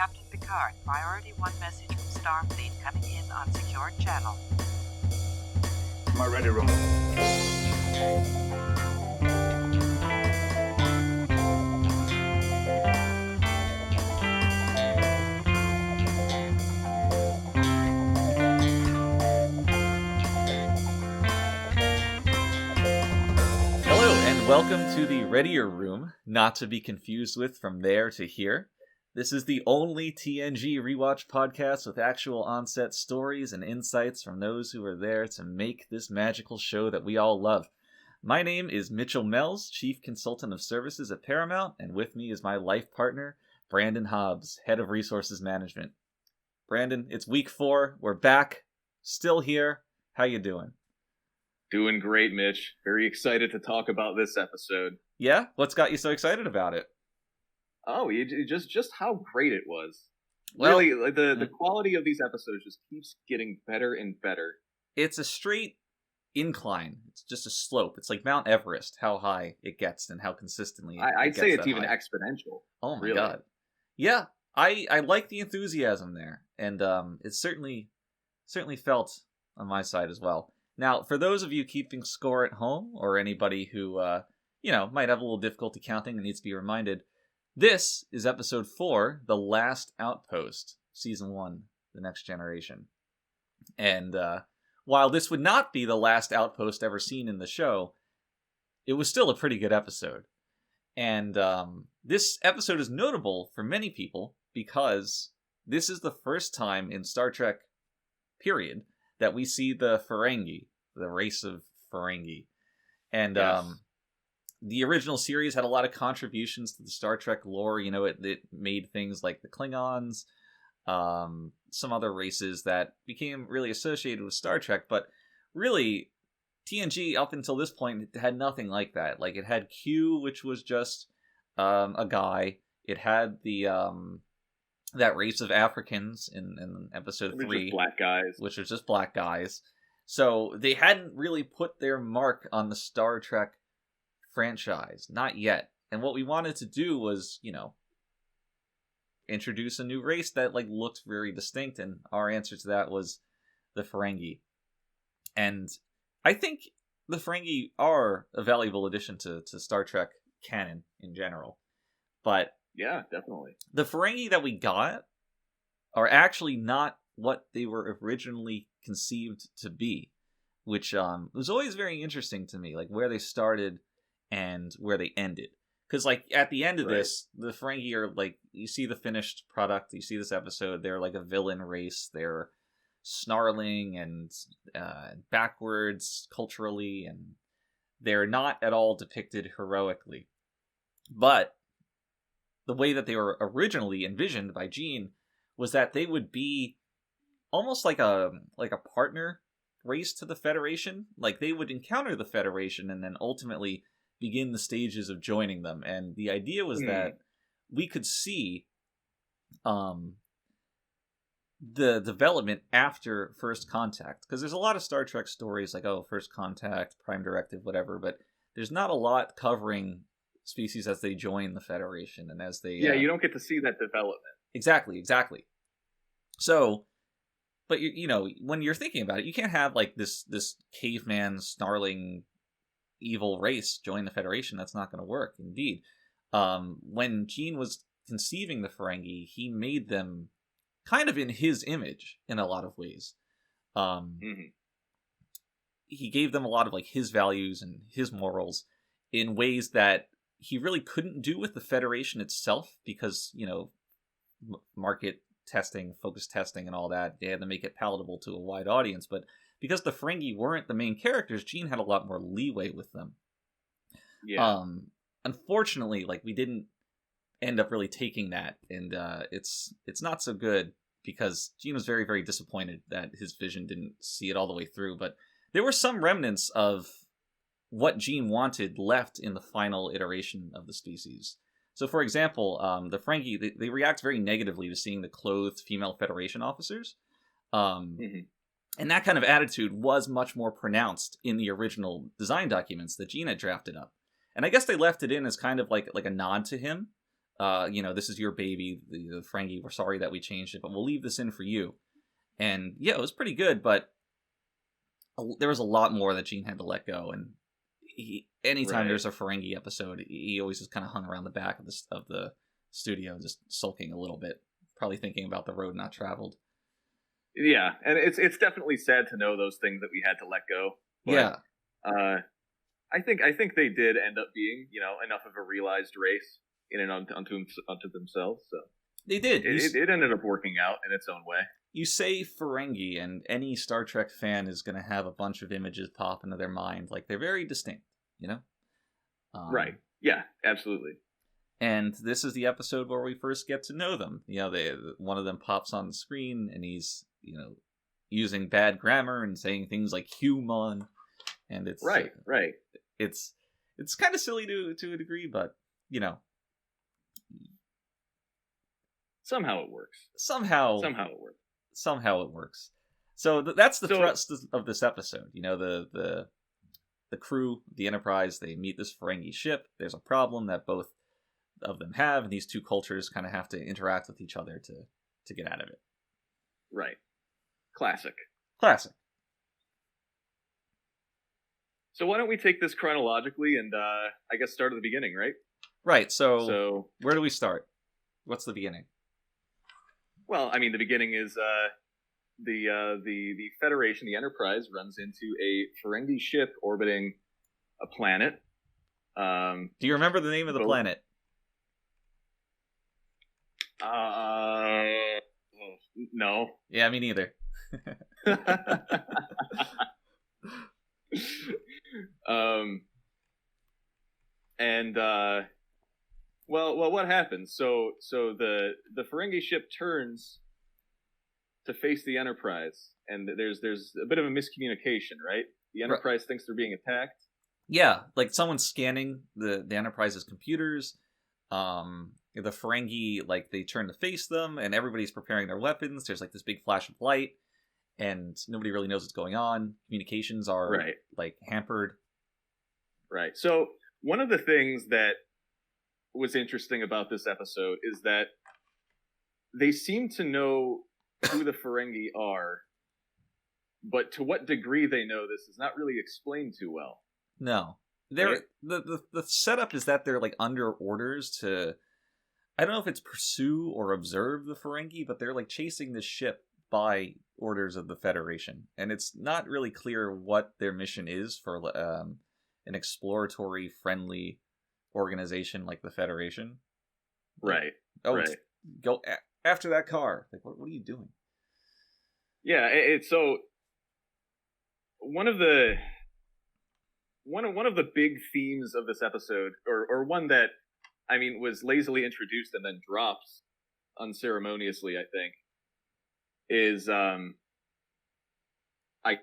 Captain Picard. Priority 1 message from Starfleet coming in on secured channel. My Readier Room. Welcome to the Readier Room, not to be confused with From There to Here. This is the only TNG rewatch podcast with actual on-set stories and insights from those who are there to make this magical show that we all love. My name is Mitchell Mells, Chief Consultant of Services at Paramount, and with me is my life partner, Brandon Hobbs, Head of Resources Management. Brandon, it's week 4. We're back, still here. How you doing? Doing great, Mitch. Very excited to talk about this episode. Yeah? What's got you so excited about it? Oh, just how great it was. Well, really, like the quality of these episodes just keeps getting better and better. It's a straight incline. It's just a slope. It's like Mount Everest, how high it gets and how consistently I'd say it's even high. Exponential. Oh my really. God. Yeah, I like the enthusiasm there, and it certainly felt on my side as well. Now, for those of you keeping score at home, or anybody who, might have a little difficulty counting and needs to be reminded, this is episode 4, The Last Outpost, season 1, The Next Generation. And while this would not be the last outpost ever seen in the show, it was still a pretty good episode. And this episode is notable for many people because this is the first time in Star Trek, period, that we see the Ferengi, the race of Ferengi. And yes. The original series had a lot of contributions to the Star Trek lore. You know, it made things like the Klingons, some other races that became really associated with Star Trek. But really, TNG, up until this point, it had nothing like that. Like, it had Q, which was just a guy. It had the that race of Africans in episode 3. Just black guys. Which was just black guys. So they hadn't really put their mark on the Star Trek franchise. Not yet. And what we wanted to do was, introduce a new race that looked very distinct, and our answer to that was the Ferengi. And I think the Ferengi are a valuable addition to Star Trek canon in general. But yeah, definitely. the Ferengi that we got are actually not what they were originally conceived to be, which was always very interesting to me, like where they started and where they ended. Because at the end of this, the Ferengi are you see the finished product, you see this episode, they're like a villain race, they're snarling and backwards culturally, and they're not at all depicted heroically. But the way that they were originally envisioned by Gene was that they would be almost like a partner race to the Federation. Like, they would encounter the Federation and then ultimately begin the stages of joining them. And the idea was that we could see the development after First Contact. Because there's a lot of Star Trek stories like, First Contact, Prime Directive, whatever, but there's not a lot covering species as they join the Federation and as they... Yeah, you don't get to see that development. Exactly. So, but when you're thinking about it, you can't have this caveman snarling evil race join the Federation. That's not going to work. Indeed, when Gene was conceiving the Ferengi, he made them kind of in his image in a lot of ways. He gave them a lot of his values and his morals in ways that he really couldn't do with the Federation itself, because market testing, focus testing, and all that, they had to make it palatable to a wide audience. But because the Ferengi weren't the main characters, Gene had a lot more leeway with them. Yeah. Unfortunately, we didn't end up really taking that, and it's not so good, because Gene was very, very disappointed that his vision didn't see it all the way through. But there were some remnants of what Gene wanted left in the final iteration of the species. So, for example, the Ferengi, they react very negatively to seeing the clothed female Federation officers. And that kind of attitude was much more pronounced in the original design documents that Gene had drafted up. And I guess they left it in as kind of like a nod to him, this is your baby, the Ferengi, we're sorry that we changed it, but we'll leave this in for you. And yeah, it was pretty good, but there was a lot more that Gene had to let go. And anytime there's a Ferengi episode, he always just kind of hung around the back of the studio, just sulking a little bit, probably thinking about the road not traveled. Yeah, and it's definitely sad to know those things that we had to let go. But, yeah. I think they did end up being, enough of a realized race in and unto themselves. So they did. It ended up working out in its own way. You say Ferengi, and any Star Trek fan is going to have a bunch of images pop into their mind. Like, they're very distinct, Right. Yeah, absolutely. And this is the episode where we first get to know them. One of them pops on the screen, and he's, using bad grammar and saying things like human. And it's right. It's kind of silly to a degree, but somehow it works. Somehow it works. So that's the thrust of this episode. The crew, the Enterprise, they meet this Ferengi ship. There's a problem that both of them have, and these two cultures kind of have to interact with each other to get out of it. Right. Classic. So why don't we take this chronologically and I guess start at the beginning, right? Right. So where do we start? What's the beginning? Well, I mean, the beginning is the Federation, the Enterprise, runs into a Ferengi ship orbiting a planet. Do you remember the name of the planet? No. Yeah, me neither. Well, what happens? So the Ferengi ship turns to face the Enterprise, and there's a bit of a miscommunication, right? The Enterprise thinks they're being attacked. Yeah, like someone's scanning the Enterprise's computers. The Ferengi, like, they turn to face them, and everybody's preparing their weapons. There's like this big flash of light, and nobody really knows what's going on. Communications are like hampered. Right. So one of the things that was interesting about this episode is that they seem to know who the Ferengi are, but to what degree they know this is not really explained too well. No. The setup is that they're like under orders to, I don't know if it's pursue or observe the Ferengi, but they're like chasing this ship by orders of the Federation, and it's not really clear what their mission is for an exploratory, friendly organization like the Federation. Right. Go after that car. Like, what are you doing? Yeah, it's so one of the big themes of this episode, or one that, I mean, was lazily introduced and then drops unceremoniously, I think, is I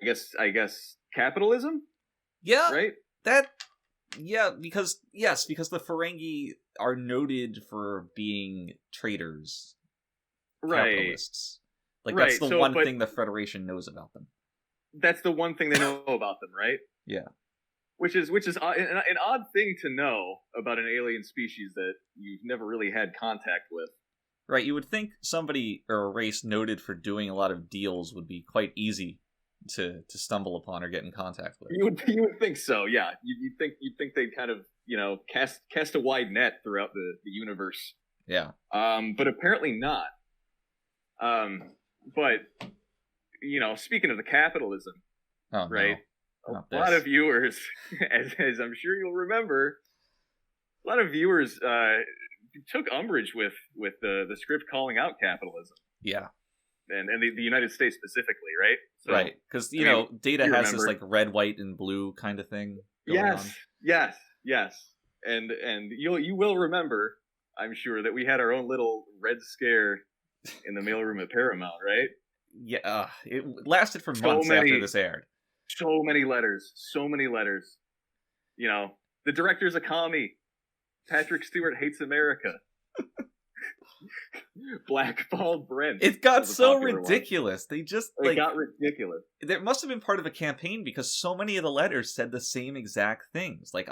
guess capitalism. Yeah. Right. Because the Ferengi are noted for being traders, capitalists. Like, that's the one thing the Federation knows about them. That's the one thing they know about them, right? Yeah. Which is an odd thing to know about an alien species that you've never really had contact with. Right, you would think somebody or a race noted for doing a lot of deals would be quite easy to stumble upon or get in contact with. You would think so, yeah. You'd think they'd kind of, cast a wide net throughout the universe. Yeah. But apparently not. But speaking of the capitalism, right? No. A lot of viewers, as I'm sure you'll remember, a lot of viewers took umbrage with the script calling out capitalism. Yeah. And the United States specifically, right? So, right, because Data has this like red, white, and blue kind of thing. Yes, and you will remember, I'm sure, that we had our own little red scare in the mailroom at Paramount, right? Yeah, it lasted for months after this aired. So many letters. The director's a commie. Patrick Stewart hates America. Blackballed Brent. It got so ridiculous. It got ridiculous. There must have been part of a campaign because so many of the letters said the same exact things. Like,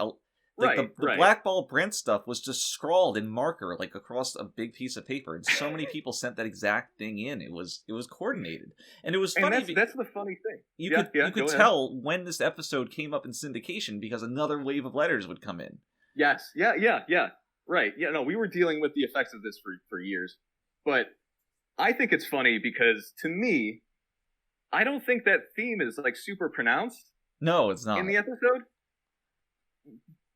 Like Right, the right. blackball Brent stuff was just scrawled in marker, like across a big piece of paper, and so many people sent that exact thing in. It was coordinated, and it was And funny. that's the funny thing. You Yeah, could yeah, you could go ahead. tell when this episode came up in syndication because another wave of letters would come in. Yes, yeah. Right. Yeah, no, we were dealing with the effects of this for years. But I think it's funny because to me, I don't think that theme is like super pronounced No, it's not. in the episode.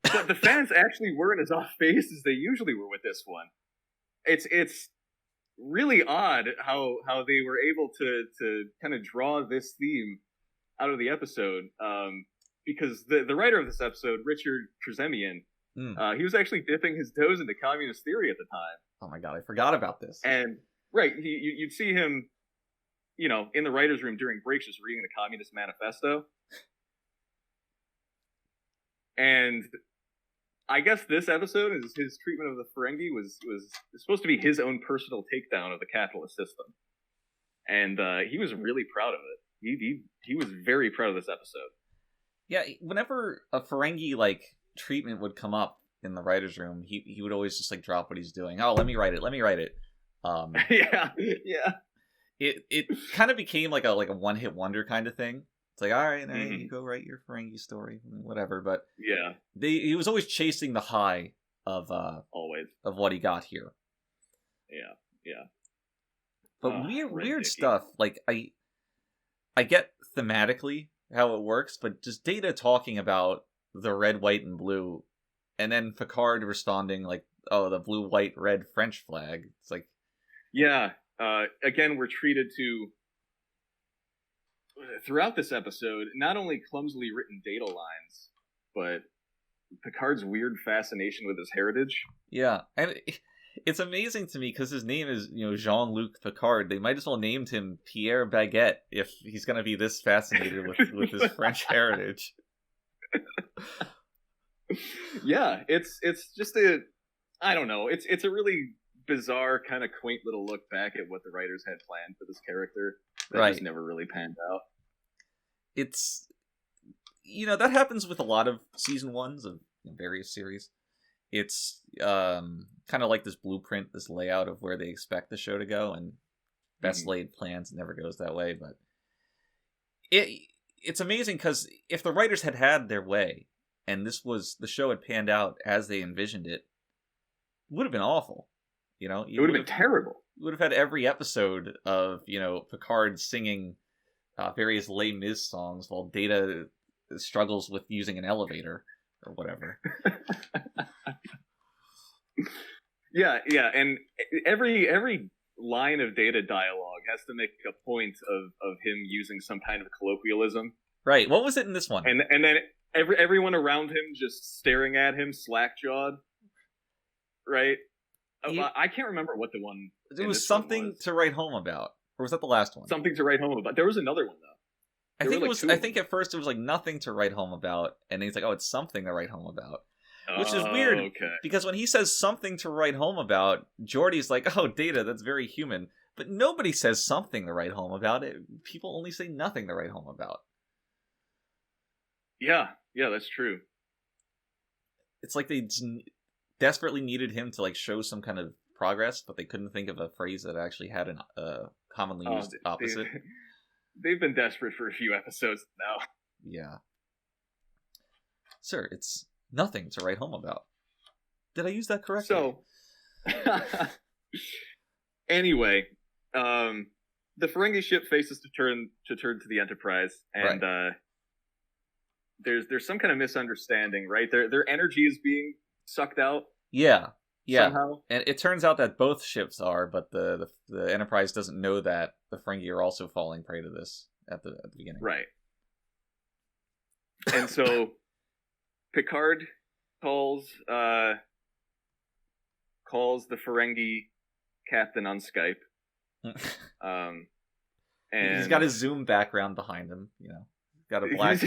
But the fans actually weren't as off base as they usually were with this one. It's really odd how they were able to kind of draw this theme out of the episode. Because the writer of this episode, Richard Trezemian, he was actually dipping his toes into communist theory at the time. Oh my god, I forgot about this. And right, you'd see him, in the writers' room during breaks, just reading the Communist Manifesto. And I guess this episode, his treatment of the Ferengi was supposed to be his own personal takedown of the capitalist system, and he was really proud of it. He was very proud of this episode. Yeah, whenever a Ferengi like treatment would come up in the writers' room, he would always just like drop what he's doing. Oh, let me write it. Yeah. It kind of became like a one-hit wonder kind of thing. It's like, all right, you go write your Ferengi story, whatever. But yeah, he was always chasing the high of always of what he got here. Yeah. But weird stuff. Like I get thematically how it works, but just Data talking about the red, white, and blue, and then Picard responding like, "Oh, the blue, white, red French flag." It's like, yeah. Again, we're treated to throughout this episode not only clumsily written data lines, but Picard's weird fascination with his heritage. Yeah, and it's amazing to me because his name is Jean-Luc Picard. They might as well named him Pierre Baguette if he's going to be this fascinated with his French heritage. Yeah, it's just I don't know. It's a really bizarre, kind of quaint little look back at what the writers had planned for this character that just never really panned out. It's that happens with a lot of season ones of various series. It's kind of like this blueprint, this layout of where they expect the show to go, and best laid plans never goes that way. But it's amazing because if the writers had their way and the show had panned out as they envisioned it, would have been awful. It would have been terrible. You would have had every episode of Picard singing various Les Mis songs while Data struggles with using an elevator or whatever. Yeah, and every line of Data dialogue has to make a point of him using some kind of colloquialism. Right. What was it in this one? And then everyone around him just staring at him, slack-jawed. Right? I can't remember what the one. It was something to write home about, or was that the last one? Something to write home about. There was another one though. I think it was. I think at first it was like nothing to write home about, and then he's like, "Oh, it's something to write home about," which is weird because when he says something to write home about, Geordi's like, "Oh, Data, that's very human," but nobody says something to write home about it. People only say nothing to write home about. Yeah, that's true. It's like they desperately needed him to like show some kind of progress, but they couldn't think of a phrase that actually had a commonly used opposite. They've been desperate for a few episodes now. Yeah. Sir, it's nothing to write home about. Did I use that correctly? So, anyway, the Ferengi ship faces to turn to the Enterprise, and there's some kind of misunderstanding, right? Their energy is being sucked out. Yeah. Somehow. And it turns out that both ships are, but the Enterprise doesn't know that the Ferengi are also falling prey to this at the beginning. Right. And so Picard calls the Ferengi captain on Skype. And he's got his Zoom background behind him, got a black.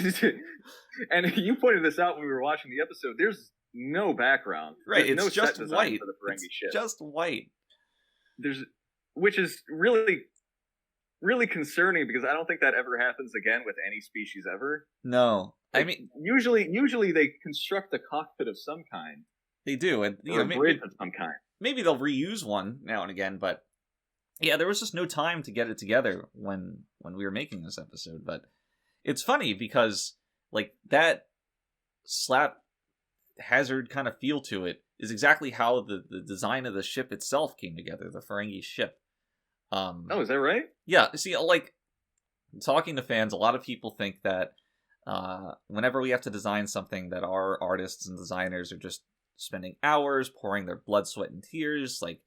And you pointed this out when we were watching the episode. There's no background. Right, There's it's no just set design white. for the Ferengi ship. Just white. Which is really really concerning because I don't think that ever happens again with any species ever. No, Like, I mean usually they construct a cockpit of some kind they do, and or a bridge of some kind. maybe they'll reuse one now and again, but yeah, there was just no time to get it together when we were making this episode. But it's funny because like that slap hazard kind of feel to it is exactly how the design of the ship itself came together, the Ferengi ship. Oh, is that right? Yeah, see, like, talking to fans, a lot of people think that whenever we have to design something, that our artists and designers are just spending hours pouring their blood, sweat, and tears, like,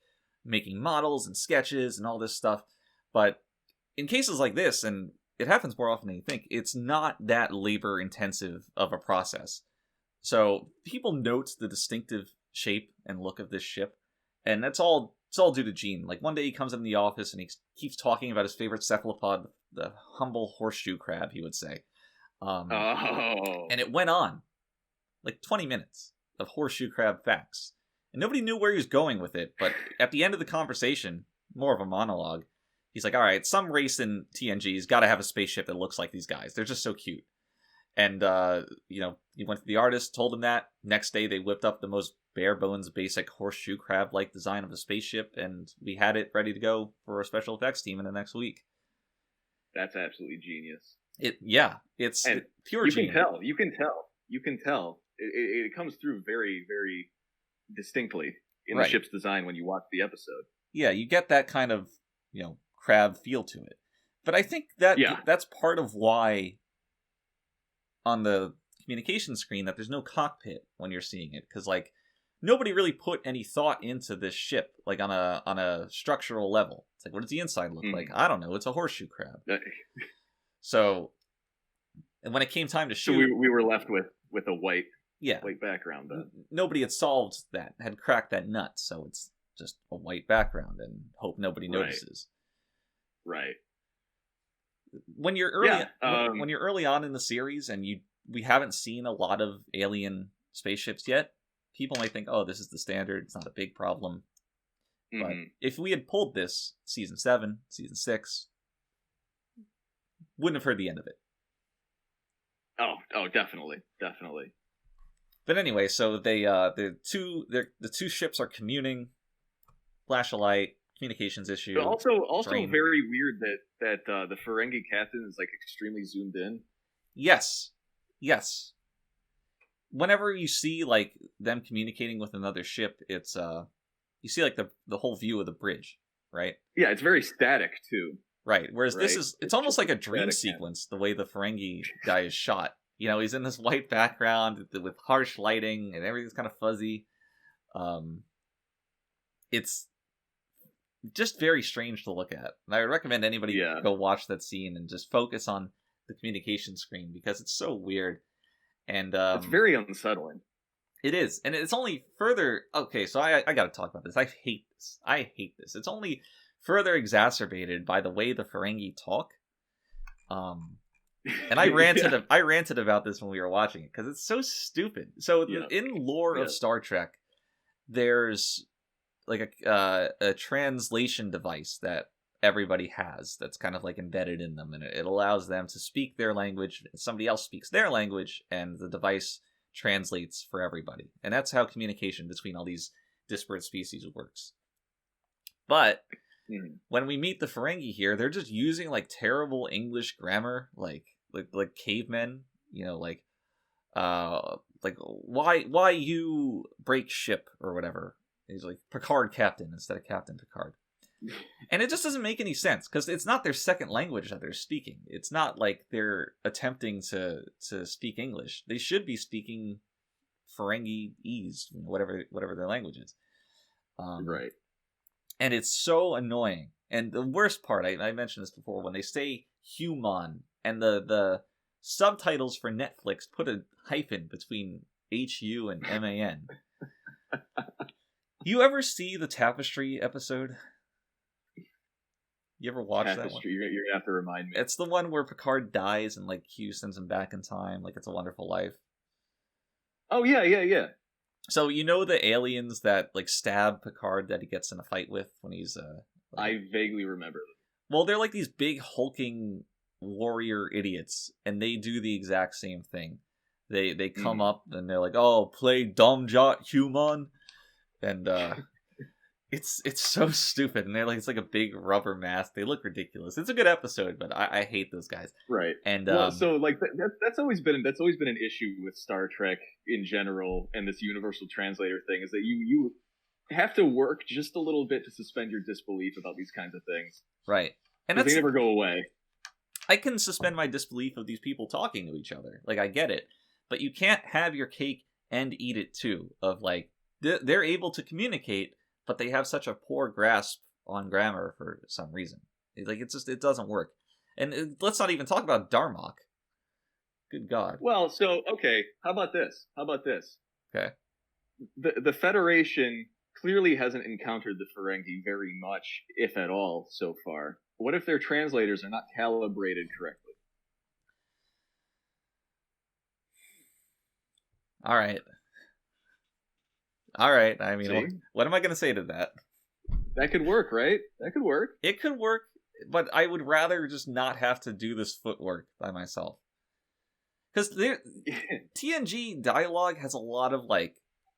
making models and sketches and all this stuff. But in cases like this, and it happens more often than you think, it's not that labor-intensive of a process. So people note the distinctive shape and look of this ship, and it's all due to Gene. Like, one day he comes in the office and he keeps talking about his favorite cephalopod, the humble horseshoe crab, he would say. And it went on like 20 minutes of horseshoe crab facts. And nobody knew where he was going with it, but at the end of the conversation, more of a monologue, he's like, all right, some race in TNG's got to have a spaceship that looks like these guys. They're just so cute. And, he went to the artist, told him that. Next day, they whipped up the most bare-bones, basic horseshoe crab-like design of a spaceship, and we had it ready to go for a special effects team in the next week. That's absolutely genius. It's pure genius. You can tell. It comes through very, very distinctly in the ship's design when you watch the episode. Yeah, you get that kind of, crab feel to it. But I think that's part of why on the communication screen that there's no cockpit when you're seeing it, because like nobody really put any thought into this ship, like on a structural level. It's like, what does the inside look like? I don't know. It's a horseshoe crab. So, and when it came time to shoot, so we were left with a white background. Nobody had solved that, had cracked that nut. So it's just a white background, and hope nobody notices. Right. When you're early, when you're early on in the series, and we haven't seen a lot of alien spaceships yet, people might think, "Oh, this is the standard. It's not a big problem." But if we had pulled this season 7, season 6, wouldn't have heard the end of it. Oh, definitely. But anyway, so the two ships are communing. Flash a light. Communications issue. But also drain. very weird that the Ferengi captain is like extremely zoomed in. Yes. Whenever you see like them communicating with another ship, it's you see like the whole view of the bridge, right? Yeah, it's very static too. Right. Whereas it's almost like a dream sequence, the way the Ferengi guy is shot. He's in this white background with harsh lighting and everything's kind of fuzzy. It's just very strange to look at. And I would recommend anybody go watch that scene and just focus on the communication screen because it's so weird. And it's very unsettling. It is. And it's only further... Okay, so I got to talk about this. I hate this. It's only further exacerbated by the way the Ferengi talk. And I ranted about this when we were watching it because it's so stupid. So in lore of Star Trek, there's like a translation device that everybody has that's kind of like embedded in them, and it allows them to speak their language, somebody else speaks their language, and the device translates for everybody. And that's how communication between all these disparate species works. But when we meet the Ferengi here, they're just using like terrible English grammar, like cavemen, like why you break ship or whatever. He's like Picard Captain instead of Captain Picard. And it just doesn't make any sense because it's not their second language that they're speaking. It's not like they're attempting to speak English. They should be speaking Ferengi-ese, whatever their language is. Right. And it's so annoying. And the worst part, I mentioned this before, when they say human and the subtitles for Netflix put a hyphen between HU and MAN. You ever see the Tapestry episode? You ever watch that one? You're gonna have to remind me. It's the one where Picard dies and like Q sends him back in time, like It's a Wonderful Life. Oh yeah. So the aliens that like stab Picard that he gets in a fight with when he's I vaguely remember. Well, they're like these big hulking warrior idiots, and they do the exact same thing. They come up and they're like, "Oh, play dumb jot human," and it's so stupid. And they're like, it's like a big rubber mask. They look ridiculous. It's a good episode, but I hate those guys. Right. And well, so like that's always been an issue with Star Trek in general, and this universal translator thing is that you have to work just a little bit to suspend your disbelief about these kinds of things. Right. And they never go away. I can suspend my disbelief of these people talking to each other. Like, I get it. But you can't have your cake and eat it too. Of like, they're able to communicate, but they have such a poor grasp on grammar for some reason. Like, it doesn't work. And let's not even talk about Darmok. Good God. Well, so, okay, how about this? Okay. The Federation clearly hasn't encountered the Ferengi very much, if at all, so far. What if their translators are not calibrated correctly? All right. I mean, what am I going to say to that? That could work, right? That could work. It could work, but I would rather just not have to do this footwork by myself. Because TNG dialogue has a lot of, like,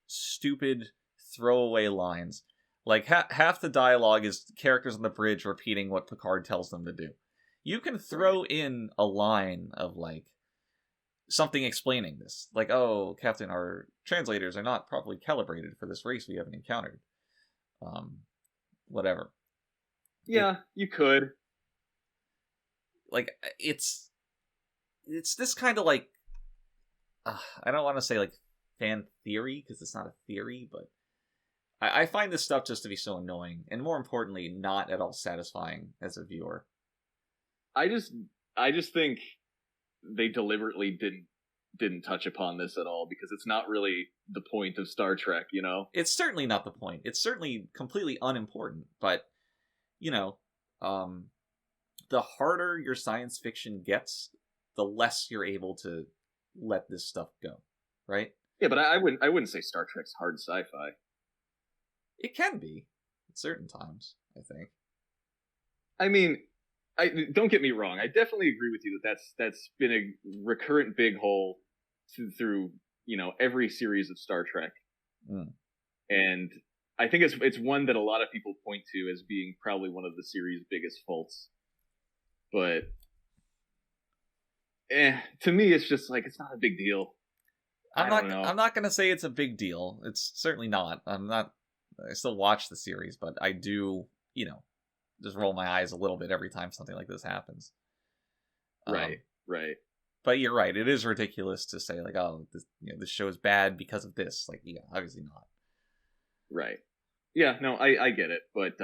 stupid throwaway lines. Like, half the dialogue is characters on the bridge repeating what Picard tells them to do. You can throw in a line of, like, something explaining this. Like, oh, Captain, our translators are not properly calibrated for this race we haven't encountered. Whatever. Yeah, you could. Like, it's this kind of, like, I don't want to say, like, fan theory, because it's not a theory, but I find this stuff just to be so annoying, and more importantly, not at all satisfying as a viewer. I just think they deliberately didn't touch upon this at all, because it's not really the point of Star Trek, you know? It's certainly not the point. It's certainly completely unimportant, but, you know, the harder your science fiction gets, the less you're able to let this stuff go, right? Yeah, but I wouldn't say Star Trek's hard sci-fi. It can be at certain times, I think. I mean, don't get me wrong. I definitely agree with you that that's been a recurrent big hole through every series of Star Trek, and I think it's one that a lot of people point to as being probably one of the series' biggest faults. But to me, it's just like it's not a big deal. I'm not gonna say it's a big deal. It's certainly not. I still watch the series, but I do, just roll my eyes a little bit every time something like this happens. Right. But you're right. It is ridiculous to say, like, oh, this show is bad because of this. Like, yeah, obviously not. Right. Yeah. No, I get it, but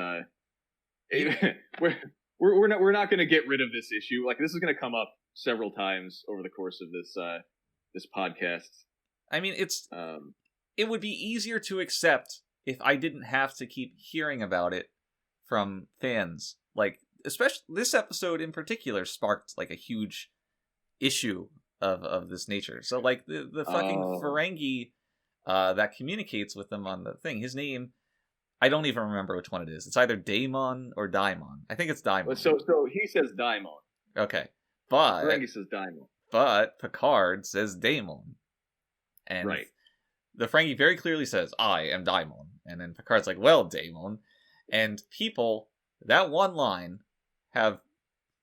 we're not going to get rid of this issue. Like, this is going to come up several times over the course of this podcast. I mean, it would be easier to accept if I didn't have to keep hearing about it from fans. Like, especially this episode in particular sparked, like, a huge issue of this nature. So, like, the fucking Ferengi that communicates with them on the thing, his name, I don't even remember which one it is. It's either Daimon or Daimon. I think it's Daimon. So he says Daimon. Okay. But Ferengi says Daimon. But Picard says Daimon. And right. The Ferengi very clearly says, I am Daimon. And then Picard's like, well, Daimon. And people, that one line, have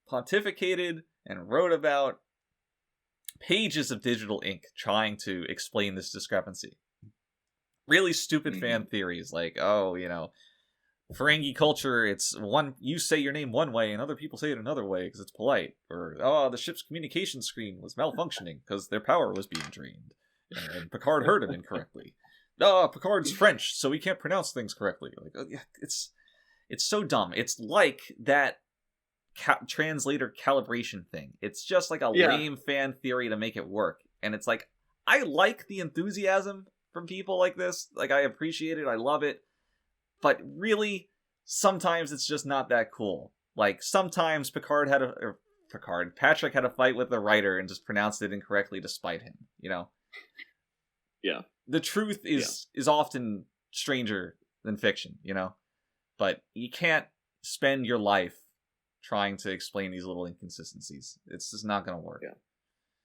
pontificated and wrote about pages of digital ink trying to explain this discrepancy. Really stupid fan theories, like, oh, Ferengi culture, it's one, you say your name one way and other people say it another way because it's polite. Or, oh, the ship's communication screen was malfunctioning because their power was being drained. And Picard heard it incorrectly. Picard's French, so he can't pronounce things correctly. Like, it's so dumb. It's like that translator calibration thing. It's just like a lame fan theory to make it work. And it's like, I like the enthusiasm from people like this. Like, I appreciate it. I love it. But really, sometimes it's just not that cool. Like, sometimes Patrick had a fight with the writer and just pronounced it incorrectly to spite him, Yeah. The truth is often stranger than fiction, But you can't spend your life trying to explain these little inconsistencies. It's just not going to work. Yeah.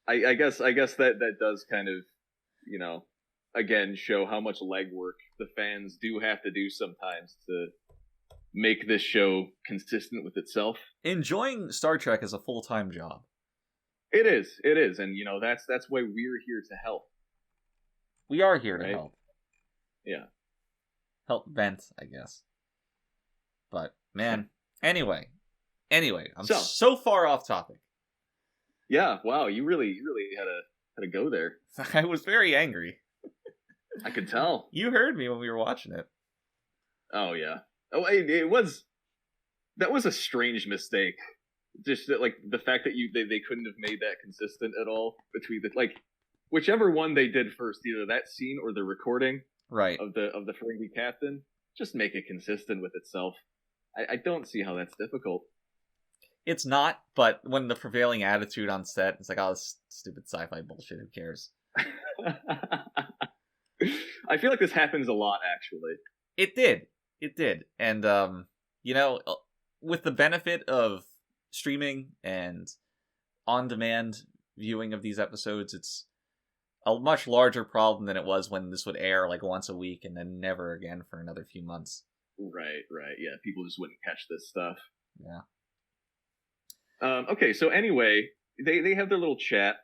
I guess that does kind of, again, show how much legwork the fans do have to do sometimes to make this show consistent with itself. Enjoying Star Trek is a full-time job. It is, and that's why we're here to help. We are here to right? help. Yeah. Help vent, I guess. But man, anyway, I'm so far off topic. Yeah, wow, you really had to go there. I was very angry. I could tell. You heard me when we were watching it. Oh yeah. Oh, that was a strange mistake. Just that, the fact that they couldn't have made that consistent at all between whichever one they did first, either that scene or the recording right of the Ferengi captain, just make it consistent with itself. I don't see how that's difficult. It's not, but when the prevailing attitude on set, it's like, oh, this stupid sci-fi bullshit, who cares? I feel like this happens a lot, actually. It did. And, with the benefit of streaming and on-demand viewing of these episodes, it's a much larger problem than it was when this would air, once a week and then never again for another few months. Right, yeah, people just wouldn't catch this stuff. Yeah. Okay, so anyway, they have their little chat,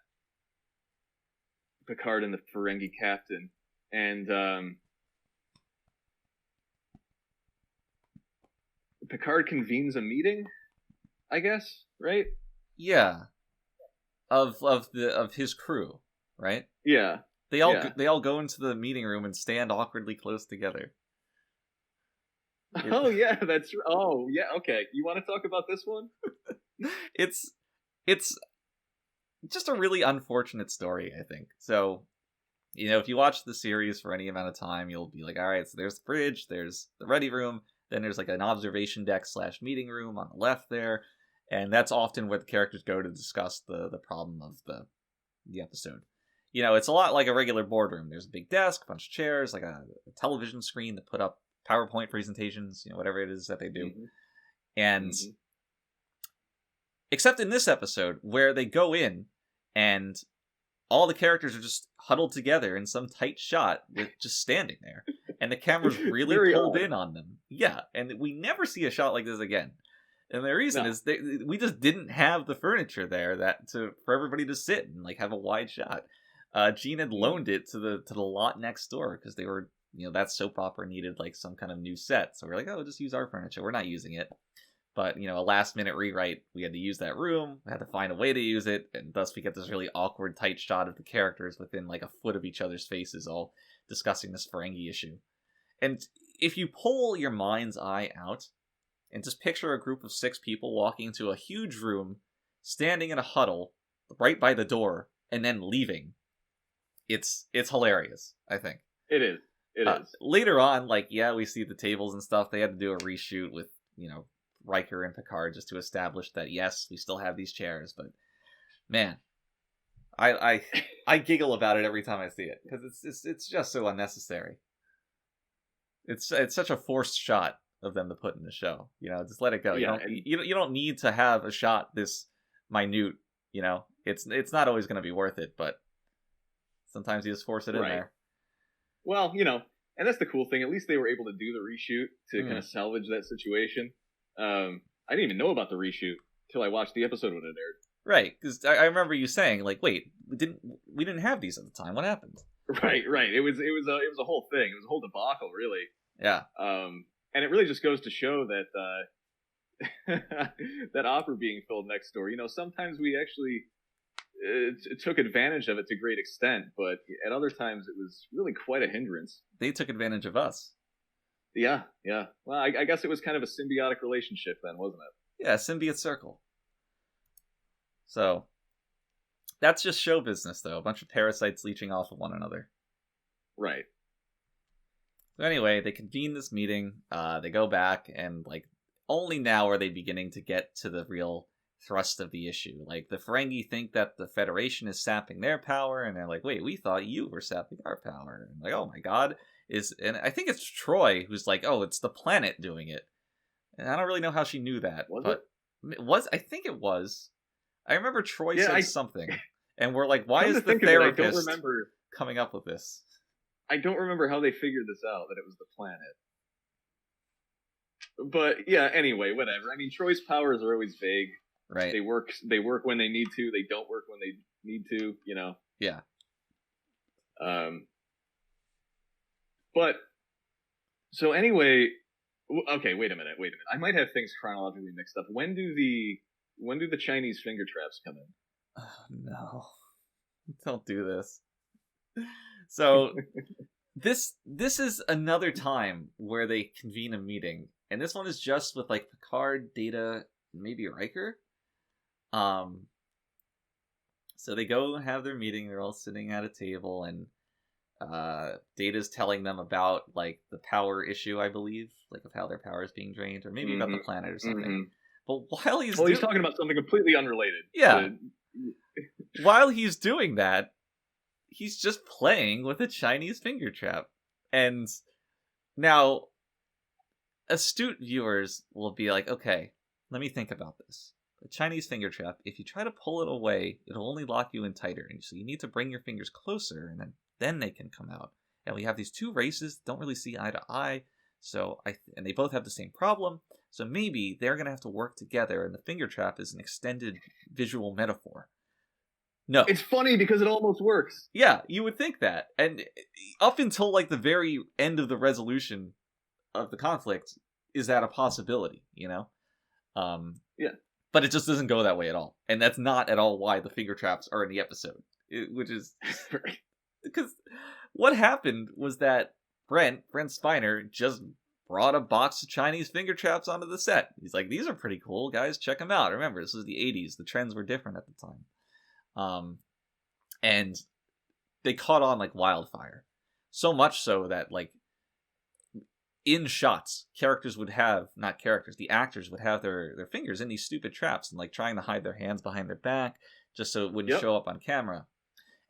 Picard and the Ferengi captain, and Picard convenes a meeting, I guess, right? Yeah. Of his crew, right? Yeah. They all go into the meeting room and stand awkwardly close together. Oh yeah, that's oh yeah, okay. You want to talk about this one? It's just a really unfortunate story, I think. So, if you watch the series for any amount of time, you'll be like, all right, so there's the fridge, there's the Ready Room, then there's an observation deck / meeting room on the left there, and that's often where the characters go to discuss the problem of the episode. It's a lot like a regular boardroom. There's a big desk, a bunch of chairs, a television screen that put up PowerPoint presentations, whatever it is that they do. Mm-hmm. And except in this episode where they go in and all the characters are just huddled together in some tight shot with just standing there, and the camera's really pulled in on them. Yeah, and we never see a shot like this again. And the reason is we just didn't have the furniture there for everybody to sit and have a wide shot. Gene had loaned it to the lot next door because they were, that soap opera needed some kind of new set. So we're like, oh, just use our furniture. We're not using it. But, a last minute rewrite, we had to use that room. We had to find a way to use it. And thus we get this really awkward tight shot of the characters within a foot of each other's faces, all discussing this Ferengi issue. And if you pull your mind's eye out and just picture a group of 6 people walking into a huge room, standing in a huddle right by the door, and then leaving, it's hilarious, I think. It is. It is. Later on, we see the tables and stuff. They had to do a reshoot with, Riker and Picard just to establish that, yes, we still have these chairs. But, man, I giggle about it every time I see it because it's just so unnecessary. It's such a forced shot of them to put in the show. Just let it go. Yeah, you don't need to have a shot this minute. It's not always going to be worth it, but sometimes you just force it in there. Well, and that's the cool thing. At least they were able to do the reshoot to kind of salvage that situation. I didn't even know about the reshoot until I watched the episode when it aired. Right, because I remember you saying, wait, we didn't have these at the time. What happened? Right. It was a whole thing. It was a whole debacle, really. Yeah. And it really just goes to show that that opera being filmed next door. Sometimes we actually took advantage of it to great extent, but at other times it was really quite a hindrance. They took advantage of us. Yeah. Well, I guess it was kind of a symbiotic relationship then, wasn't it? Yeah, symbiote circle. So, that's just show business, though. A bunch of parasites leeching off of one another. Right. So anyway, they convene this meeting. They go back, and, only now are they beginning to get to the real thrust of the issue. The Ferengi think that the Federation is sapping their power, and they're like, wait, we thought you were sapping our power. And oh my god. And I think it's Troy who's like, oh, it's the planet doing it. And I don't really know how she knew that. Was it? I think it was. I remember Troy Yeah, said something, and we're like, "Why come to is the think of it, I don't therapist remember. coming up with this?" I don't remember how they figured this out, that it was the planet. But yeah, anyway, whatever. I mean, Troy's powers are always vague. Right. They work when they need to. They don't work when they need to. You know. Yeah. But so anyway, okay. Wait a minute. I might have things chronologically mixed up. When do the Chinese finger traps come in? Oh, no. Don't do this. So this is another time where they convene a meeting, and this one is just with like Picard, Data, maybe Riker. So they go have their meeting. They're all sitting at a table, and Data's telling them about like the power issue, I believe, like of how their power is being drained, or maybe about the planet or something. Mm-hmm. But while he's he's talking about something completely unrelated. Yeah. While he's doing that, he's just playing with a Chinese finger trap. And now, astute viewers will be like, okay, let me think about this. A Chinese finger trap, if you try to pull it away, it'll only lock you in tighter. And so you need to bring your fingers closer, and then they can come out. And we have these two races that don't really see eye to eye. And they both have the same problem. So maybe they're going to have to work together, and the finger trap is an extended visual metaphor. No. It's funny because it almost works. Yeah, you would think that. And up until like the very end of the resolution of the conflict, is that a possibility, you know? Yeah. But it just doesn't go that way at all. And that's not at all why the finger traps are in the episode. Which is... because what happened was that Brent Spiner, just brought a box of Chinese finger traps onto the set. He's like, these are pretty cool, guys, check them out. Remember, this was the 80s. The trends were different at the time. And they caught on like wildfire. So much so that, like, in shots, the actors would have their fingers in these stupid traps and, like, trying to hide their hands behind their back just so it wouldn't show up on camera.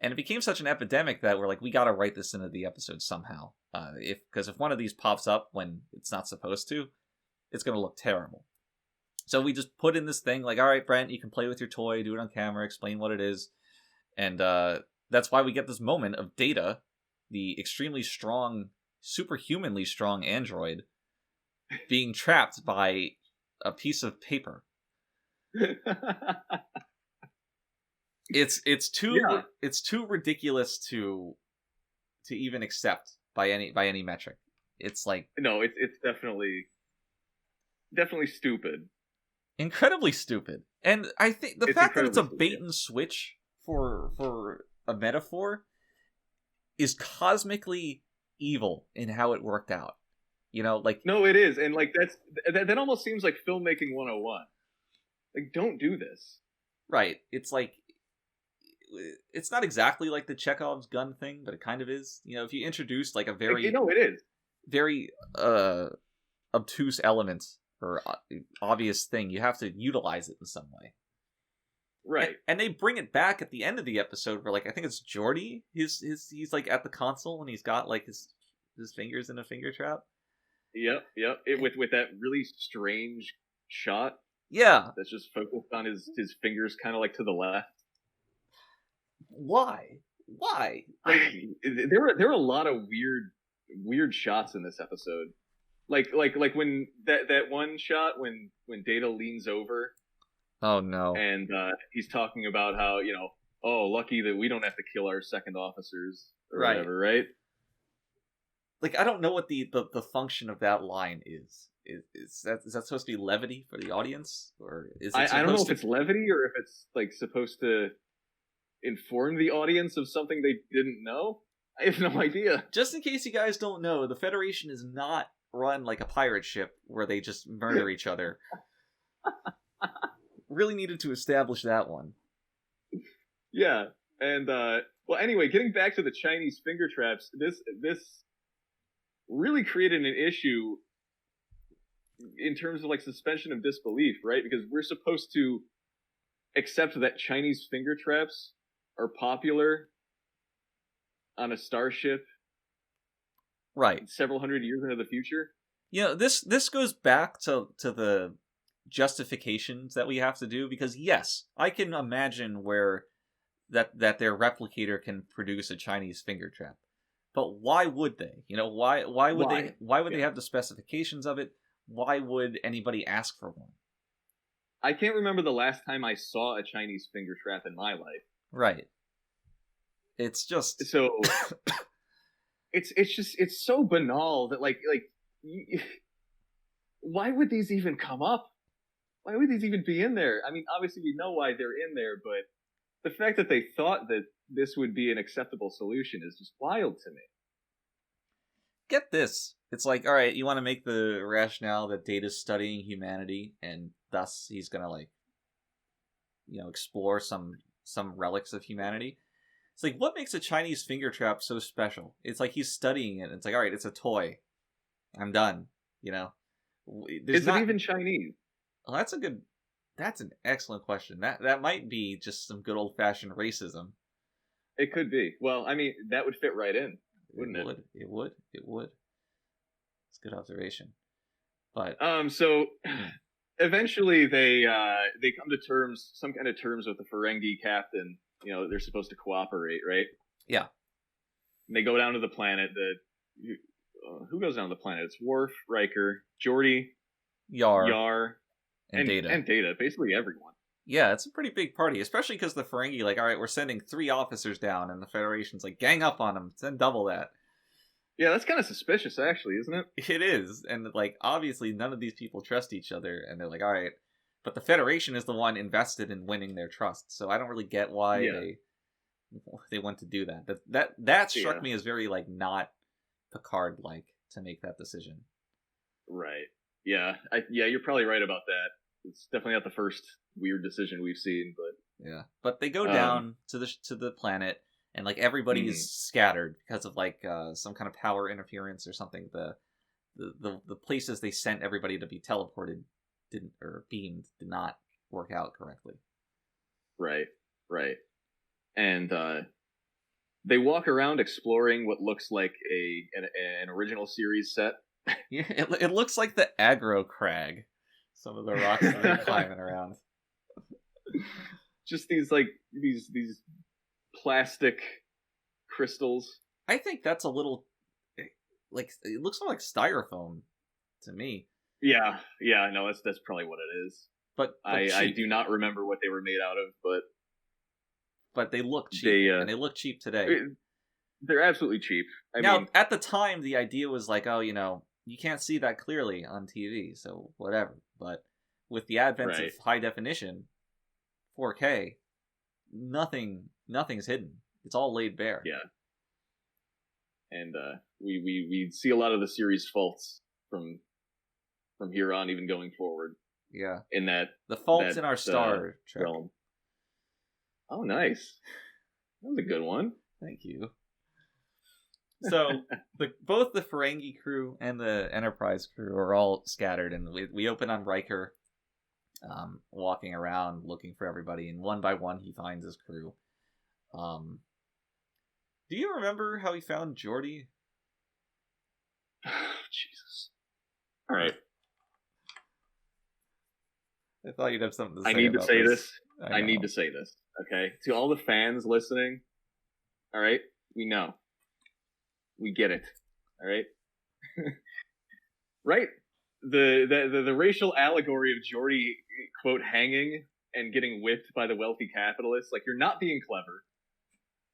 And it became such an epidemic that we're like, we gotta write this into the episode somehow. Because if one of these pops up when it's not supposed to, it's gonna look terrible. So we just put in this thing, like, all right, Brent, you can play with your toy, do it on camera, explain what it is. And that's why we get this moment of Data, the extremely strong, superhumanly strong android, being trapped by a piece of paper. It's too ridiculous to even accept by any metric. It's like, no, it's definitely stupid. Incredibly stupid. And I think the fact that it's a bait and switch for a metaphor is cosmically evil in how it worked out. You know, like, no, it is, and like that almost seems like filmmaking 101. Like, don't do this. Right. It's like, it's not exactly like the Chekhov's gun thing, but it kind of is. You know, if you introduce like a very, it is very obtuse element or obvious thing, you have to utilize it in some way. Right. And they bring it back at the end of the episode where, like, I think it's Geordi, he's like at the console and he's got like his fingers in a finger trap. Yep. With that really strange shot. Yeah. That's just focused on his fingers kind of like to the left. Why? Like, there were a lot of weird shots in this episode. Like when that one shot when Data leans over. Oh no. And he's talking about how, you know, oh, lucky that we don't have to kill our second officers or whatever, right? Like, I don't know what the function of that line is. Is that supposed to be levity for the audience, or is it? I don't know if it's levity or if it's like supposed to inform the audience of something they didn't know. I have no idea. Just in case you guys don't know, the Federation is not run like a pirate ship where they just murder each other. Really needed to establish that one. Yeah, and well, anyway, getting back to the Chinese finger traps, this really created an issue in terms of like suspension of disbelief, right? Because we're supposed to accept that Chinese finger traps are popular on a starship, right, several hundred years into the future. You know, this goes back to the justifications that we have to do, because yes, I can imagine where that their replicator can produce a Chinese finger trap. But why would they? Why would Why? they Yeah. have the specifications of it? Why would anybody ask for one? I can't remember the last time I saw a Chinese finger trap in my life. Right. It's just So it's so banal that why would these even come up? Why would these even be in there? I mean, obviously we know why they're in there, but the fact that they thought that this would be an acceptable solution is just wild to me. get this. It's like, all right, you want to make the rationale that Data's studying humanity, and thus he's gonna explore some relics of humanity. It's like, what makes a Chinese finger trap so special? It's like he's studying it. And it's like, all right, it's a toy. I'm done. Is it even Chinese? Well, that's an excellent question. That might be just some good old fashioned racism. It could be. Well, I mean, that would fit right in, wouldn't it? It would. It's a good observation. But so eventually they come to some kind of terms with the Ferengi captain. They're supposed to cooperate, right? Yeah. And they go down to the planet. Who goes down to the planet? It's Worf, Riker, Geordi, Yar, and Data. And Data, basically everyone. Yeah, it's a pretty big party, especially because the Ferengi, all right, we're sending 3 officers down, and the Federation's like, gang up on them, send double that. Yeah, that's kind of suspicious, actually, isn't it? It is, and obviously none of these people trust each other, and they're like, all right, but the Federation is the one invested in winning their trust, so I don't really get why they want to do that. That struck me as very not Picard-like to make that decision. Right. Yeah. You're probably right about that. It's definitely not the first weird decision we've seen, but yeah. But they go down to the planet, and everybody is scattered because of some kind of power interference or something. The places they sent everybody to be teleported beamed did not work out correctly. Right. And they walk around exploring what looks like an original series set. Yeah, it looks like the aggro crag. Some of the rocks that they're climbing around. Just these these plastic crystals. I think that's a little it looks more like styrofoam to me. Yeah, no, that's probably what it is. But I do not remember what they were made out of, but they look cheap, and they look cheap today. They're absolutely cheap. I mean, at the time, the idea was you can't see that clearly on TV, so whatever. But with the advent of high definition, 4K, nothing's hidden. It's all laid bare. Yeah. And we see a lot of the series faults from here on, even going forward. Yeah. In that the faults in our Star Trek realm. Oh, nice. That was a good one. Thank you. So both the Ferengi crew and the Enterprise crew are all scattered, and we open on Riker, walking around looking for everybody, and one by one he finds his crew. Do you remember how he found Geordi? Jesus. All right. I thought you'd have something to say. I need to say this. I need to say this. Okay, to all the fans listening. All right, we know. We get it. All right. Right. The racial allegory of Geordi, quote, hanging and getting whipped by the wealthy capitalists. You're not being clever.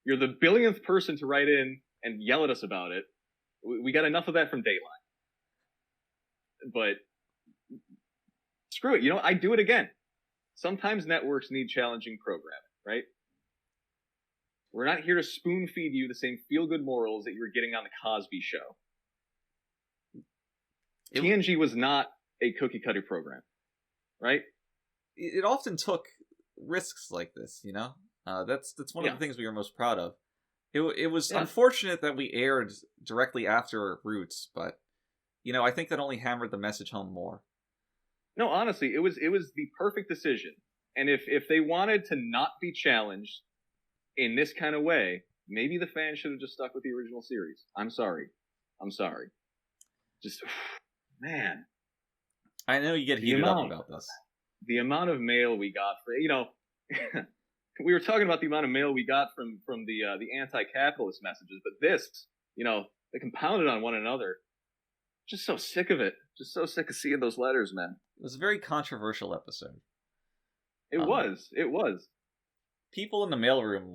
You're the billionth person to write in and yell at us about it. We got enough of that from Dateline. But screw it. I'd do it again. Sometimes networks need challenging programming, right? We're not here to spoon feed you the same feel-good morals that you were getting on the Cosby Show. TNG was not a cookie-cutter program, right? It often took risks like this, That's one of the things we were most proud of. It was unfortunate that we aired directly after Roots, but I think that only hammered the message home more. No, honestly, it was the perfect decision. And if they wanted to not be challenged in this kind of way, maybe the fans should have just stuck with the original series. I'm sorry. Just, man. I know you get heated up about this. The amount of mail we got for, we were talking about the amount of mail we got from the anti-capitalist messages, but this, they compounded on one another. Just so sick of it. Just so sick of seeing those letters, man. It was a very controversial episode. It was. People in the mailroom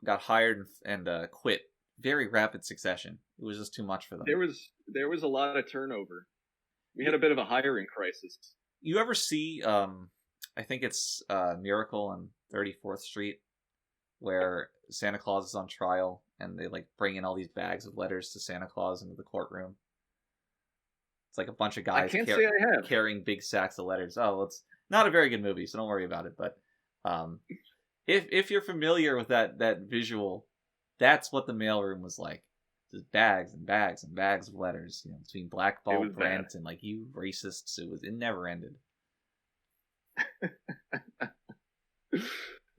got hired and quit very rapid succession. It was just too much for them. There was a lot of turnover. We had a bit of a hiring crisis. You ever see I think it's Miracle on 34th Street, where Santa Claus is on trial and they bring in all these bags of letters to Santa Claus into the courtroom. It's like a bunch of guys carrying big sacks of letters. Oh, it's not a very good movie, so don't worry about it. But if you're familiar with that visual, that's what the mailroom was like. Just bags and bags and bags of letters, between Blackball, Brent, and you racists. It never ended.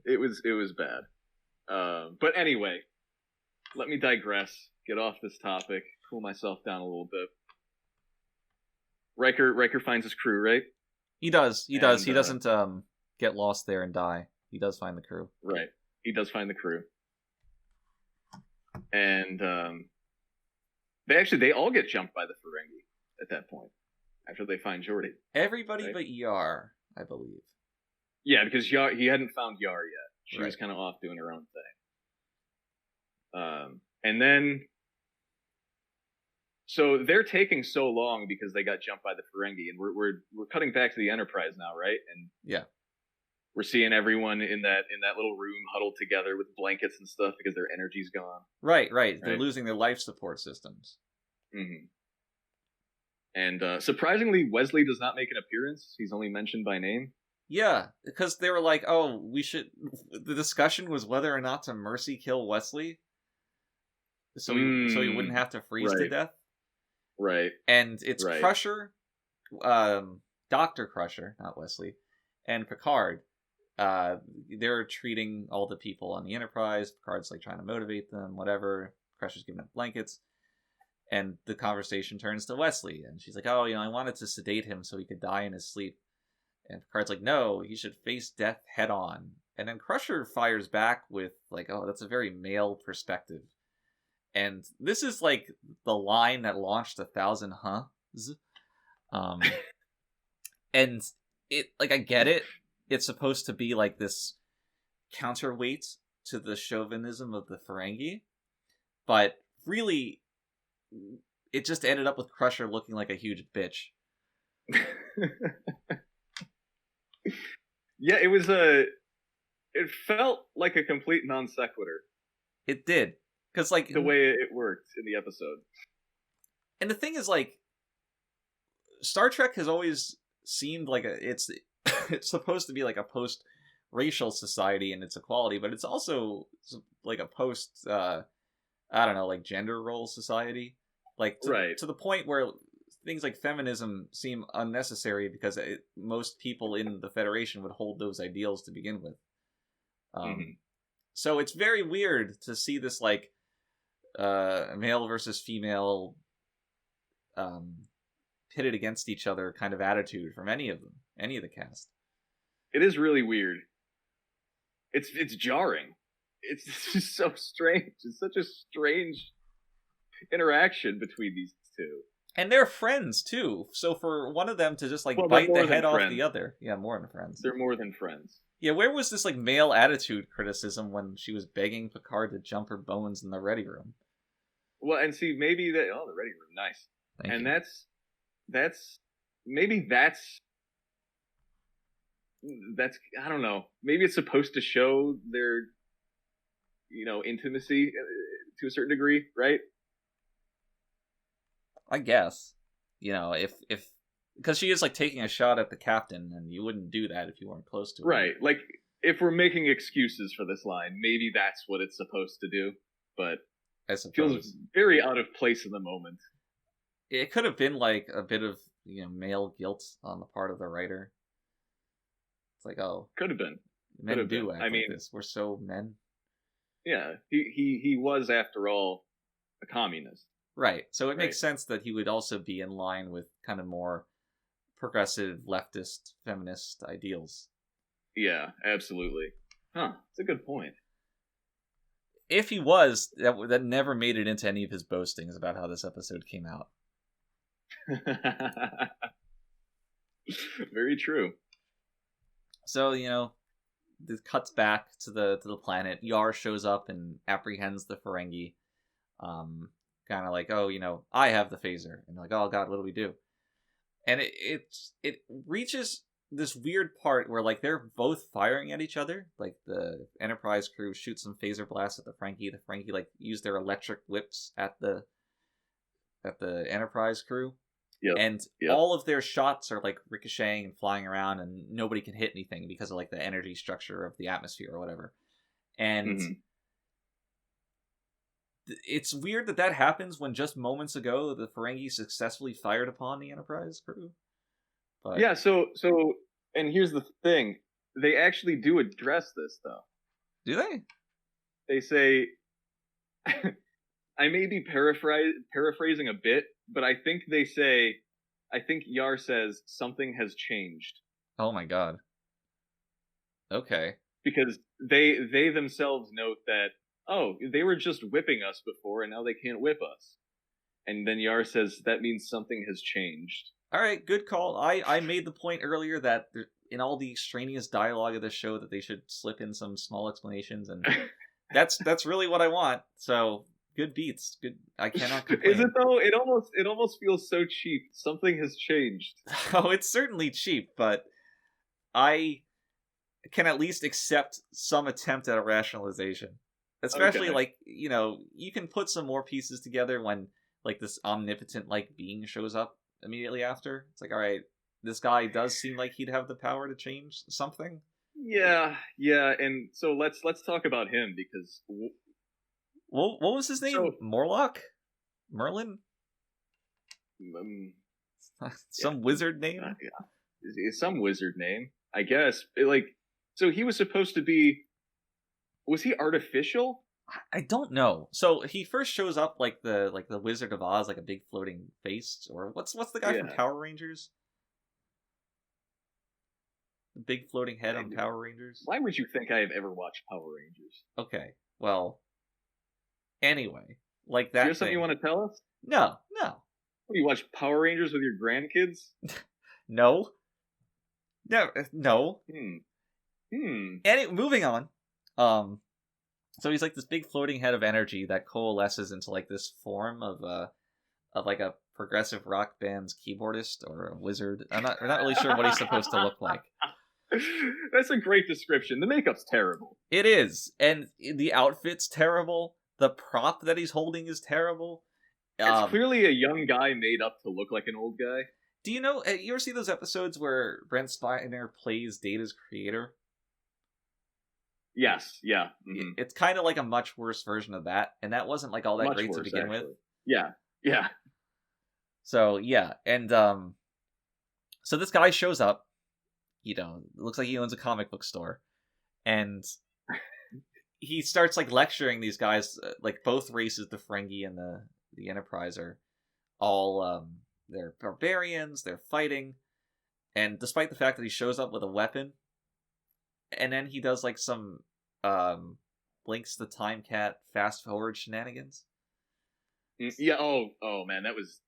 It was bad. But anyway, let me digress. Get off this topic. Cool myself down a little bit. Riker finds his crew, right? He does. He doesn't get lost there and die. He does find the crew. Right. He does find the crew. And they all get jumped by the Ferengi at that point after they find Geordi. Everybody right? But Yar, I believe. Yeah, because Yar, he hadn't found Yar yet. She was kind of off doing her own thing. And then, so they're taking so long because they got jumped by the Ferengi, and we're cutting back to the Enterprise now, right? And yeah, we're seeing everyone in that little room huddled together with blankets and stuff because their energy's gone. Right. They're losing their life support systems. Mm-hmm. And surprisingly, Wesley does not make an appearance. He's only mentioned by name. Yeah, because they were like, "Oh, we should." The discussion was whether or not to mercy kill Wesley, so he wouldn't have to freeze to death. Right. And it's Crusher, Dr. Crusher, not Wesley, and Picard. They're treating all the people on the Enterprise. Picard's trying to motivate them, whatever. Crusher's giving them blankets. And the conversation turns to Wesley, and she's like, "Oh, I wanted to sedate him so he could die in his sleep." And Picard's like, "No, he should face death head on." And then Crusher fires back with "Oh, that's a very male perspective." And this is the line that launched 1,000 huhs. And it I get it. It's supposed to be this counterweight to the chauvinism of the Ferengi, but really, it just ended up with Crusher looking like a huge bitch. Yeah, it felt like a complete non sequitur. It did, because the way it worked in the episode. And the thing is, Star Trek has always seemed it's supposed to be a post-racial society in its equality, but it's also a post I don't know, gender role society, to the point where things like feminism seem unnecessary because most people in the Federation would hold those ideals to begin with. So it's very weird to see this male versus female pitted against each other kind of attitude from any of the cast. It is really weird. It's jarring. It's just so strange. It's such a strange interaction between these two. And they're friends, too. So for one of them to just, bite the head off the other. Yeah, more than friends. They're more than friends. Yeah, where was this, male attitude criticism when she was begging Picard to jump her bones in the Readier Room? Well, and see, maybe the Readier Room, nice. Thank you. That's I don't know. Maybe it's supposed to show their, intimacy to a certain degree, right? I guess. If because she is taking a shot at the captain, and you wouldn't do that if you weren't close to her. Right. If we're making excuses for this line, maybe that's what it's supposed to do, but it feels very out of place in the moment. It could have been a bit of male guilt on the part of the writer. It's could have been. Men do act like this. We're so men. Yeah, he was after all a communist. Right. So it makes sense that he would also be in line with kind of more progressive, leftist, feminist ideals. Yeah, absolutely. Huh, that's a good point. If he was, that never made it into any of his boastings about how this episode came out. Very true. So, this cuts back to the planet. Yar shows up and apprehends the Ferengi. Kind of like, oh, I have the phaser. And like, oh god, what do we do? And it reaches this weird part where like they're both firing at each other. Like the Enterprise crew shoots some phaser blasts at the Ferengi. The Ferengi like use their electric whips at the Enterprise crew. Yep. And all of their shots are like ricocheting and flying around, and nobody can hit anything because of like the energy structure of the atmosphere or whatever. And it's weird that happens when just moments ago the Ferengi successfully fired upon the Enterprise crew. But yeah, so and here's the thing. They actually do address this though. Do they? They say I may be paraphrasing a bit, but I think Yar says something has changed. Oh my god. Okay. Because they themselves note that, oh, they were just whipping us before and now they can't whip us. And then Yar says that means something has changed. All right, good call. I made the point earlier that in all the extraneous dialogue of the show that they should slip in some small explanations, and that's really what I want. So good beats. Good. I cannot complain. Is it though? It almost feels so cheap. Something has changed. Oh, it's certainly cheap, but I can at least accept some attempt at a rationalization. Especially like, you can put some more pieces together when like this omnipotent like being shows up immediately after. It's like, all right, this guy does seem like he'd have the power to change something. Yeah, and so let's talk about him because What was his name? So, Morlock? Merlin? Some wizard name? Yeah. Some wizard name, I guess. So he was supposed to be... Was he artificial? I don't know. So he first shows up like the Wizard of Oz, like a big floating face, or what's the guy from Power Rangers? The big floating head on Power Rangers? Why would you think I have ever watched Power Rangers? Okay, well, anyway, like that. Do you have something you want to tell us? No. What, you watch Power Rangers with your grandkids? No. Moving on. So he's like this big floating head of energy that coalesces into like this form of like a progressive rock band's keyboardist or a wizard. We're not really sure what he's supposed to look like. That's a great description. The makeup's terrible. It is, and the outfit's terrible. The prop that he's holding is terrible. It's clearly a young guy made up to look like an old guy. Do you ever see those episodes where Brent Spiner plays Data's creator? Yes, yeah. Mm-hmm. It's kind of like a much worse version of that, and that wasn't like all that great to begin with. Yeah. So, yeah, and so this guy shows up, looks like he owns a comic book store, and he starts like lecturing these guys, like both races, the Ferengi and the Enterprise are all, they're barbarians, they're fighting, and despite the fact that he shows up with a weapon, and then he does like some Blinks the Time Cat fast forward shenanigans. Yeah. Oh man, that was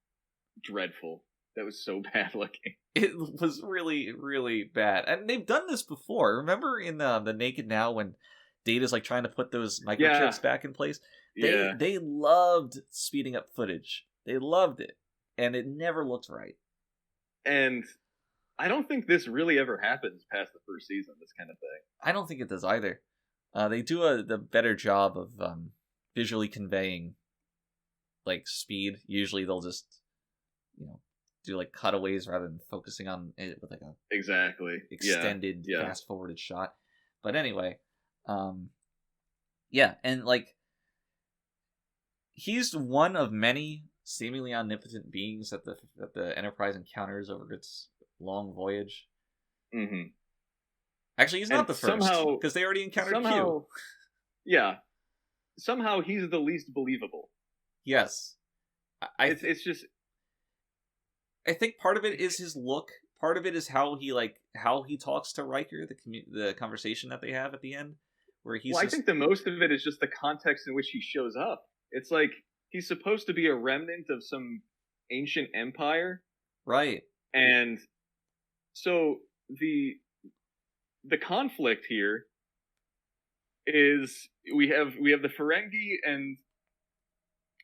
dreadful. That was so bad looking. It was really, really bad, and they've done this before. Remember in the Naked Now when Data's like trying to put those microchips back in place? They loved speeding up footage. They loved it, and it never looked right. And I don't think this really ever happens past the first season, this kind of thing. I don't think it does either. They do the better job of visually conveying like speed. Usually they'll just do like cutaways rather than focusing on it with like a extended fast forwarded shot. But anyway, and like he's one of many seemingly omnipotent beings that the Enterprise encounters over its long voyage. Mm-hmm. Actually, he's not the first, because they already encountered Q. Yeah. Somehow he's the least believable. Yes. It's just... I think part of it is his look. part of it is how he talks to Riker, the conversation that they have at the end, where he's. Well, I think the most of it is just the context in which he shows up. It's like he's supposed to be a remnant of some ancient empire, right? And so the conflict here is we have the Ferengi and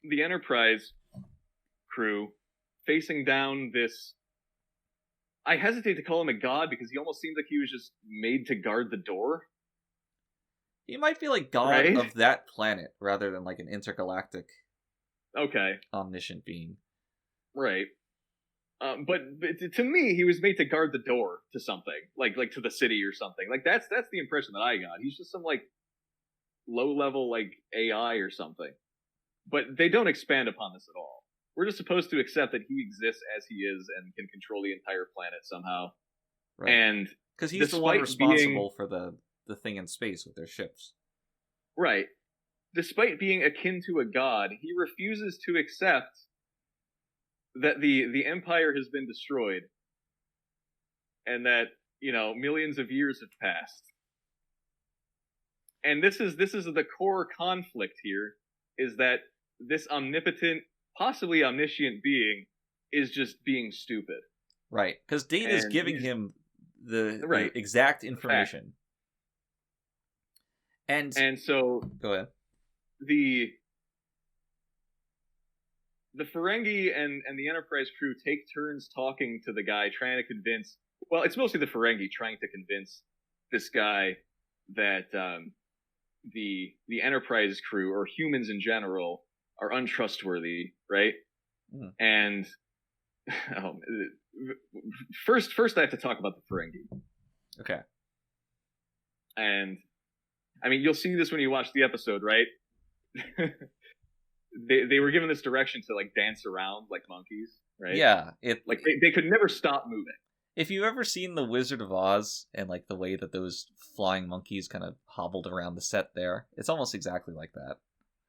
the Enterprise crew facing down this. I hesitate to call him a god because he almost seems like he was just made to guard the door. He might be like god right? of that planet rather than like an intergalactic, omniscient being. Right. But to me, he was made to guard the door to something, like to the city or something. Like that's the impression that I got. He's just some like low level like AI or something. But they don't expand upon this at all. We're just supposed to accept that he exists as he is and can control the entire planet somehow. Right. And because he's the one responsible for the thing in space with their ships. Right. Despite being akin to a god, he refuses to accept that the Empire has been destroyed and that, millions of years have passed. And this is the core conflict here, is that this omnipotent, possibly omniscient being is just being stupid. Right, because Data is giving him the exact information. And so go ahead. The Ferengi and the Enterprise crew take turns talking to the guy, trying to convince. Well, it's mostly the Ferengi trying to convince this guy that the Enterprise crew, or humans in general, are untrustworthy, right? Mm. And first I have to talk about the Ferengi. Okay. And I mean, you'll see this when you watch the episode, right? They were given this direction to like dance around like monkeys, right? Yeah, they could never stop moving. If you've ever seen The Wizard of Oz and like the way that those flying monkeys kind of hobbled around the set there, it's almost exactly like that.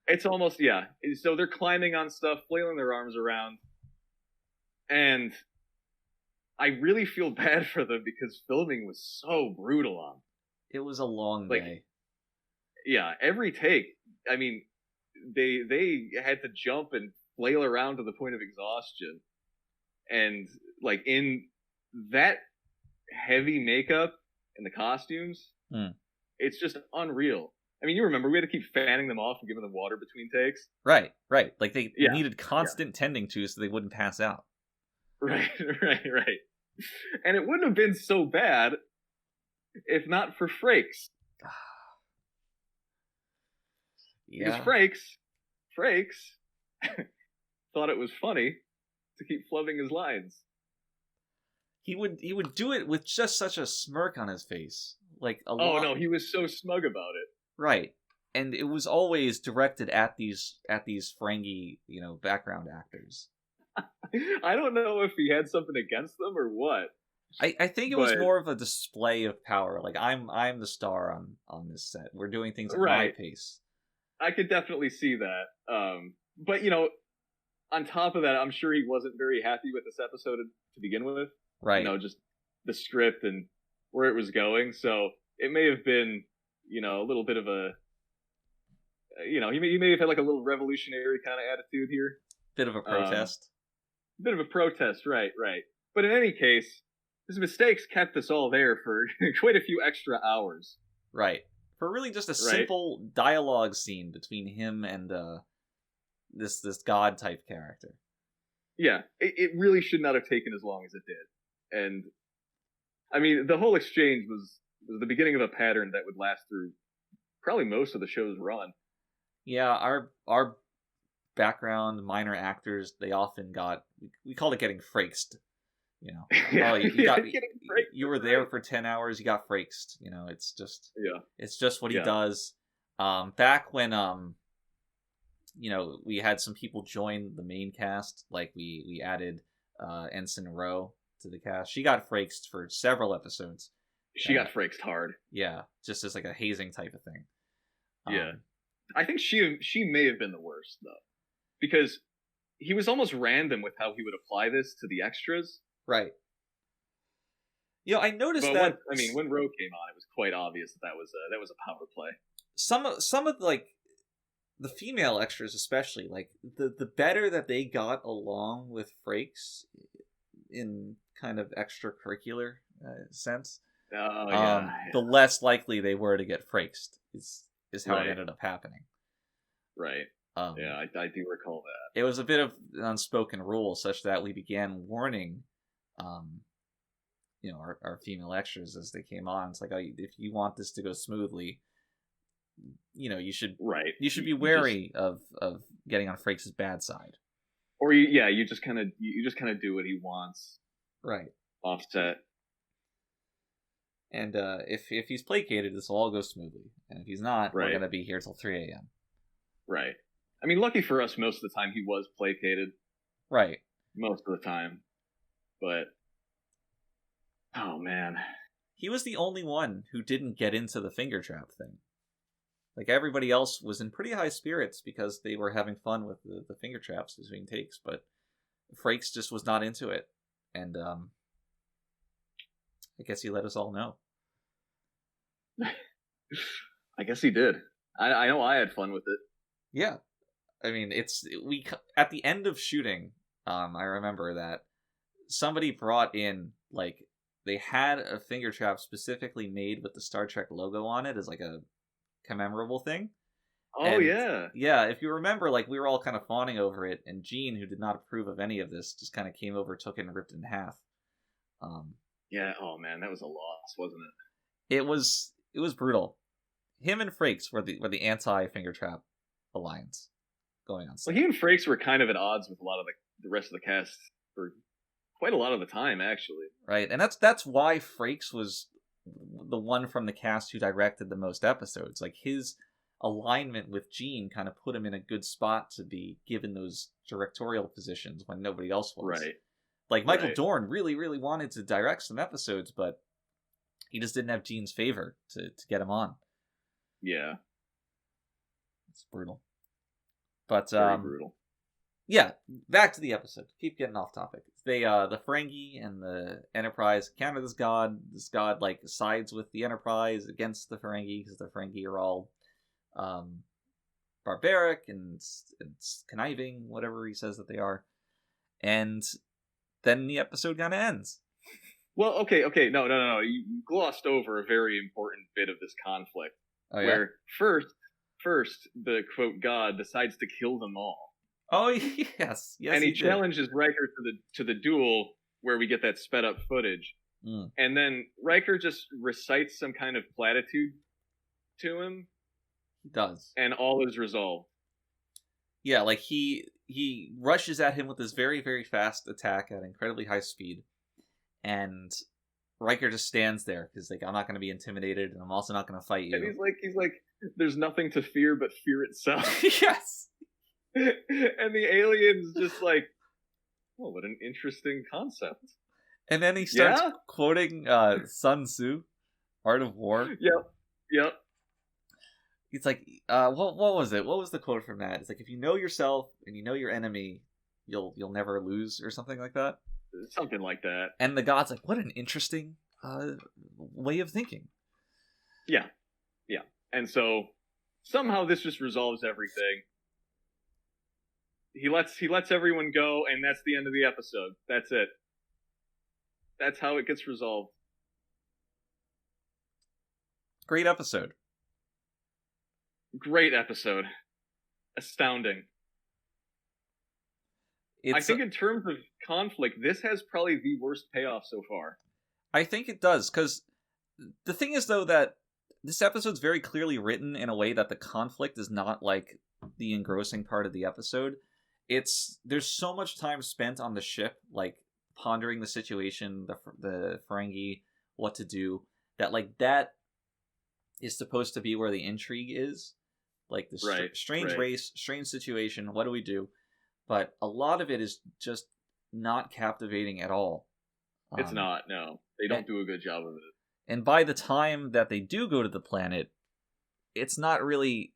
It's almost, yeah. So they're climbing on stuff, flailing their arms around, and I really feel bad for them because filming was so brutal on them. It was a long day. Yeah, every take. I mean, they had to jump and flail around to the point of exhaustion, and like in that heavy makeup and the costumes, it's just unreal. I mean, you remember we had to keep fanning them off and giving them water between takes. Right. Like they needed constant tending to so they wouldn't pass out. Right. And it wouldn't have been so bad if not for Frakes. Yeah. Because Frakes thought it was funny to keep flubbing his lines. He would do it with just such a smirk on his face. Like no, he was so smug about it. Right. And it was always directed at these Ferengi, background actors. I don't know if he had something against them or what. I think it was more of a display of power. Like I'm the star on this set. We're doing things at my pace. I could definitely see that. But on top of that, I'm sure he wasn't very happy with this episode to begin with. Right. Just the script and where it was going. So it may have been, a little bit of a, he may have had like a little revolutionary kind of attitude here. Bit of a protest. Bit of a protest, right. But in any case, his mistakes kept us all there for quite a few extra hours. Right. For really just a simple dialogue scene between him and this god type character. Yeah, it really should not have taken as long as it did. And I mean, the whole exchange was the beginning of a pattern that would last through probably most of the show's run. Yeah, our background minor actors, they often we called it getting fraked. You were there for 10 hours, you got fraked. It's just what he does. Back when we had some people join the main cast, like we added Ensign Rowe to the cast. She got fraked for several episodes. She got fraked hard. Yeah, just as like a hazing type of thing. Yeah. I think she may have been the worst though. Because he was almost random with how he would apply this to the extras. Right. I noticed But that. when Ro came on, it was quite obvious that was a power play. Some of like the female extras, especially, like the better that they got along with Frakes in kind of extracurricular sense, Oh yeah. the less likely they were to get Frakes. Is how it Right. ended up happening. Right. Yeah, I do recall that. It was a bit of an unspoken rule, such that we began warning, our female extras as they came on. It's like, oh, if you want this to go smoothly, you should Right. you should be wary of getting on Frakes' bad side. Or you just kind of do what he wants. Right. Offset. And if he's placated, this will all go smoothly. And if he's not, we're Right. gonna be here till 3 a.m. Right. I mean, lucky for us, most of the time he was placated. Right. Most of the time. But oh man. He was the only one who didn't get into the finger trap thing. Like, everybody else was in pretty high spirits because they were having fun with the finger traps between takes, but Frakes just was not into it. And I guess he let us all know. I guess he did. I know I had fun with it. Yeah. I mean, we at the end of shooting, I remember that somebody brought in, like, they had a finger trap specifically made with the Star Trek logo on it as like a commemorable thing. Oh, And, yeah. Yeah, if you remember, like, we were all kind of fawning over it, and Gene, who did not approve of any of this, just kind of came over, took it, and ripped it in half. Yeah, oh man, that was a loss, wasn't it? It was brutal. Him and Frakes were the anti-finger trap alliance going on set. Well, he and Frakes were kind of at odds with a lot of the rest of the cast for quite a lot of the time, actually. Right, and that's why Frakes was the one from the cast who directed the most episodes. Like, his alignment with Gene kind of put him in a good spot to be given those directorial positions when nobody else was. Right. Like, Michael Right. Dorn really, really wanted to direct some episodes, but he just didn't have Gene's favor to get him on. Yeah. It's brutal. But Very brutal. yeah, back to the episode. Keep getting off topic. They the Ferengi and the Enterprise encounter this god. This god, like, sides with the Enterprise against the Ferengi because the Ferengi are all barbaric and conniving, whatever he says that they are. And then the episode kind of ends. Well, okay, no. You glossed over a very important bit of this conflict, Oh, yeah? where first the quote god decides to kill them all, Oh, yes, and he did. challenges Riker to the duel where we get that sped up footage, and then Riker just recites some kind of platitude to him. He does. And all is resolved. Yeah, like, he rushes at him with this very, very fast attack at incredibly high speed, and Riker just stands there because, like, I'm not going to be intimidated, and I'm also not going to fight you. And he's like, there's nothing to fear but fear itself. Yes. And the alien's just like, oh, what an interesting concept. And then he starts quoting Sun Tzu, Art of War. Yep. He's like, what was it? What was the quote from that? It's like, if you know yourself and you know your enemy, you'll never lose, or something like that. Something like that. And the god's like, what an interesting way of thinking. Yeah. And so somehow this just resolves everything. He lets everyone go, and that's the end of the episode. That's it. That's how it gets resolved. Great episode. Great episode. Astounding. I think in terms of conflict, this has probably the worst payoff so far. I think it does, because the thing is, though, that this episode's very clearly written in a way that the conflict is not, like, the engrossing part of the episode. There's so much time spent on the ship, like, pondering the situation, the Ferengi, what to do, that, like, that is supposed to be where the intrigue is. Like, this strange race, strange situation, what do we do? But a lot of it is just not captivating at all. It's not, no. They don't do a good job of it. And by the time that they do go to the planet, it's not really...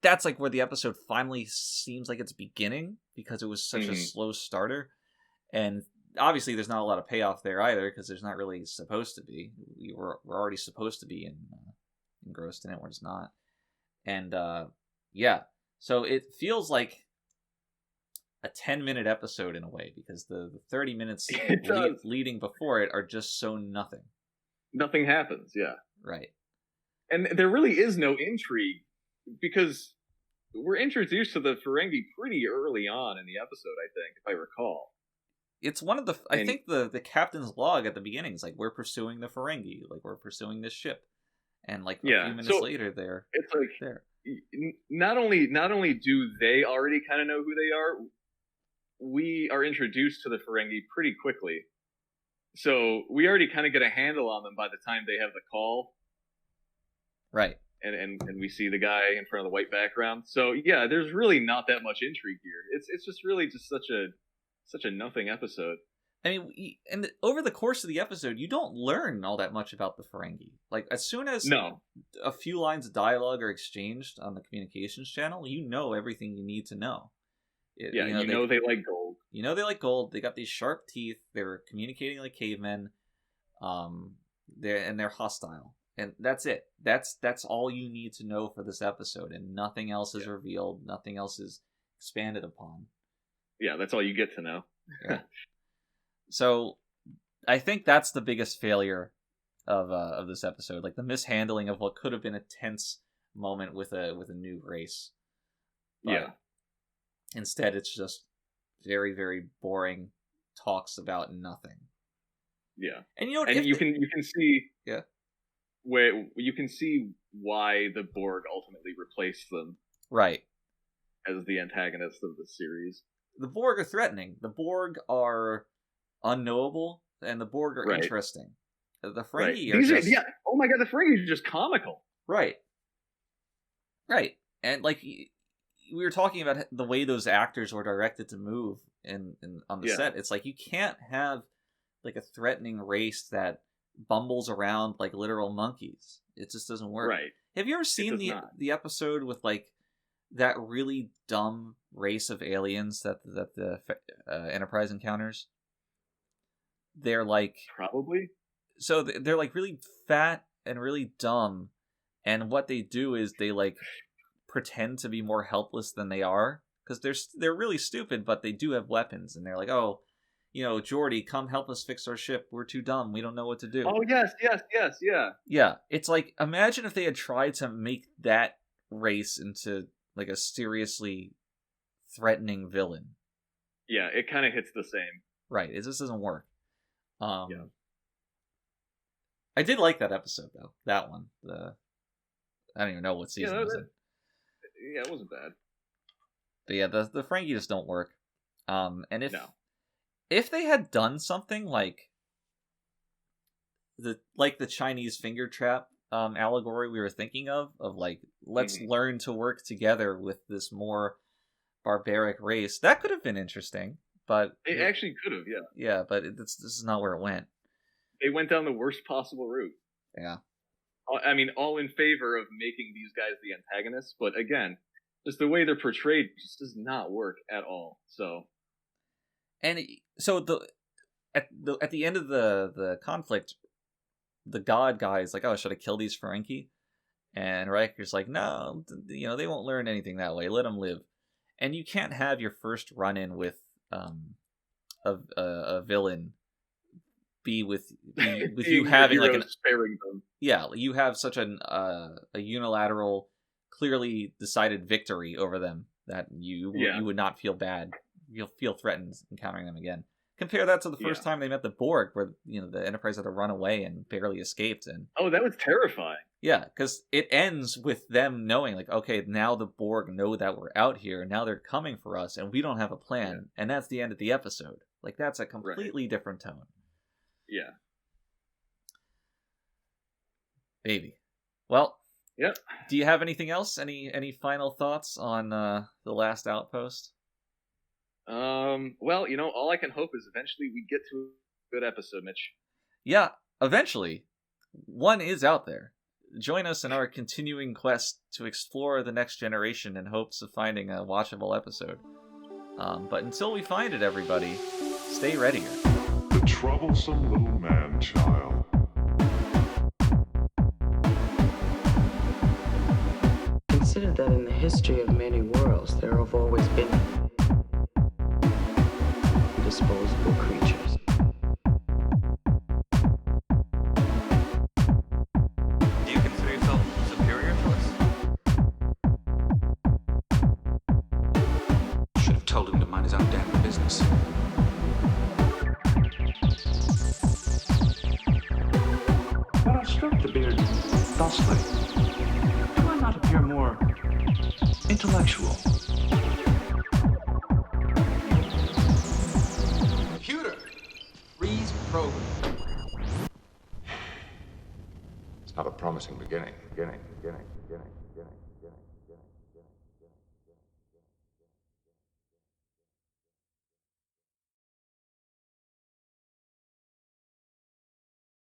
That's, like, where the episode finally seems like it's beginning, because it was such a slow starter. And obviously there's not a lot of payoff there either, because there's not really supposed to be. We're already supposed to be engrossed in it, we're just not. And yeah, so it feels like a 10-minute episode in a way, because the 30 minutes leading before it are just so nothing. Nothing happens, yeah. Right. And there really is no intrigue, because we're introduced to the Ferengi pretty early on in the episode, I think, if I recall. It's one of the... I think the captain's log at the beginning is like, we're pursuing the Ferengi. Like, we're pursuing this ship. And like a few minutes later, it's like there. Not only do they already kind of know who they are, we are introduced to the Ferengi pretty quickly. So we already kind of get a handle on them by the time they have the call. Right. And we see the guy in front of the white background. So yeah, there's really not that much intrigue here. It's just really just such a nothing episode. I mean, and over the course of the episode, you don't learn all that much about the Ferengi. Like, as soon as a few lines of dialogue are exchanged on the communications channel, you know everything you need to know. You know they like gold. You know they like gold. They got these sharp teeth. They're communicating like cavemen. They're hostile. And that's it. That's all you need to know for this episode, and nothing else is revealed. Nothing else is expanded upon. Yeah, that's all you get to know. Yeah. So, I think that's the biggest failure of this episode, like the mishandling of what could have been a tense moment with a new race. But instead, it's just very, very boring talks about nothing. Yeah, and you know, and you can see where you can see why the Borg ultimately replaced them, right, as the antagonists of the series. The Borg are threatening. The Borg are unknowable, and the Borg are interesting. The Ferengi are just... Oh my god, the Ferengi are just comical. Right. And like, we were talking about the way those actors were directed to move on the set. It's like, you can't have like a threatening race that bumbles around like literal monkeys. It just doesn't work. Right. Have you ever seen the episode with like that really dumb race of aliens that the Enterprise encounters? They're like... Probably. So they're like really fat and really dumb, and what they do is they like pretend to be more helpless than they are, because they're really stupid, but they do have weapons, and they're like, oh, you know, Geordi, come help us fix our ship. We're too dumb. We don't know what to do. Oh, yes, yeah. Yeah, it's like, imagine if they had tried to make that race into like a seriously threatening villain. Yeah, it kind of hits the same. Right, it just doesn't work. I did like that episode though. That one. I don't even know what season it was in. Yeah, it wasn't bad. But yeah, the Ferengi just don't work. And if they had done something like the Chinese finger trap allegory we were thinking of like, let's learn to work together with this more barbaric race, that could have been interesting. But it actually could have, yeah. Yeah, but this is not where it went. They went down the worst possible route. Yeah. I mean, all in favor of making these guys the antagonists, but again, just the way they're portrayed just does not work at all. So, and so at the end of the conflict, the God guy is like, "Oh, should I kill these Ferengi?" And Riker's like, "No, you know, they won't learn anything that way. Let them live." And you can't have your first run-in with a villain be with you having like sparing them. Yeah, you have such a unilateral, clearly decided victory over them that you would not feel bad. You'll feel threatened encountering them again. Compare that to the first time they met the Borg, where the Enterprise had to run away and barely escaped. And that was terrifying. Yeah, because it ends with them knowing, like, okay, now the Borg know that we're out here, now they're coming for us, and we don't have a plan, and that's the end of the episode. Like, that's a completely different tone. Yeah. Baby. Well, yep. Do you have anything else? Any final thoughts on the Last Outpost? Well, all I can hope is eventually we get to a good episode, Mitch. Yeah, eventually. One is out there. Join us in our continuing quest to explore the next generation in hopes of finding a watchable episode. But until we find it, everybody, stay readier. troublesome little man-child. Consider that in the history of many worlds, there have always been disposable creatures. Do you consider yourself superior to us? Should have told him to mind his own damn business. But I stroked the beard thusly. Do I not appear more intellectual? Computer! Freeze program. It's not a promising beginning.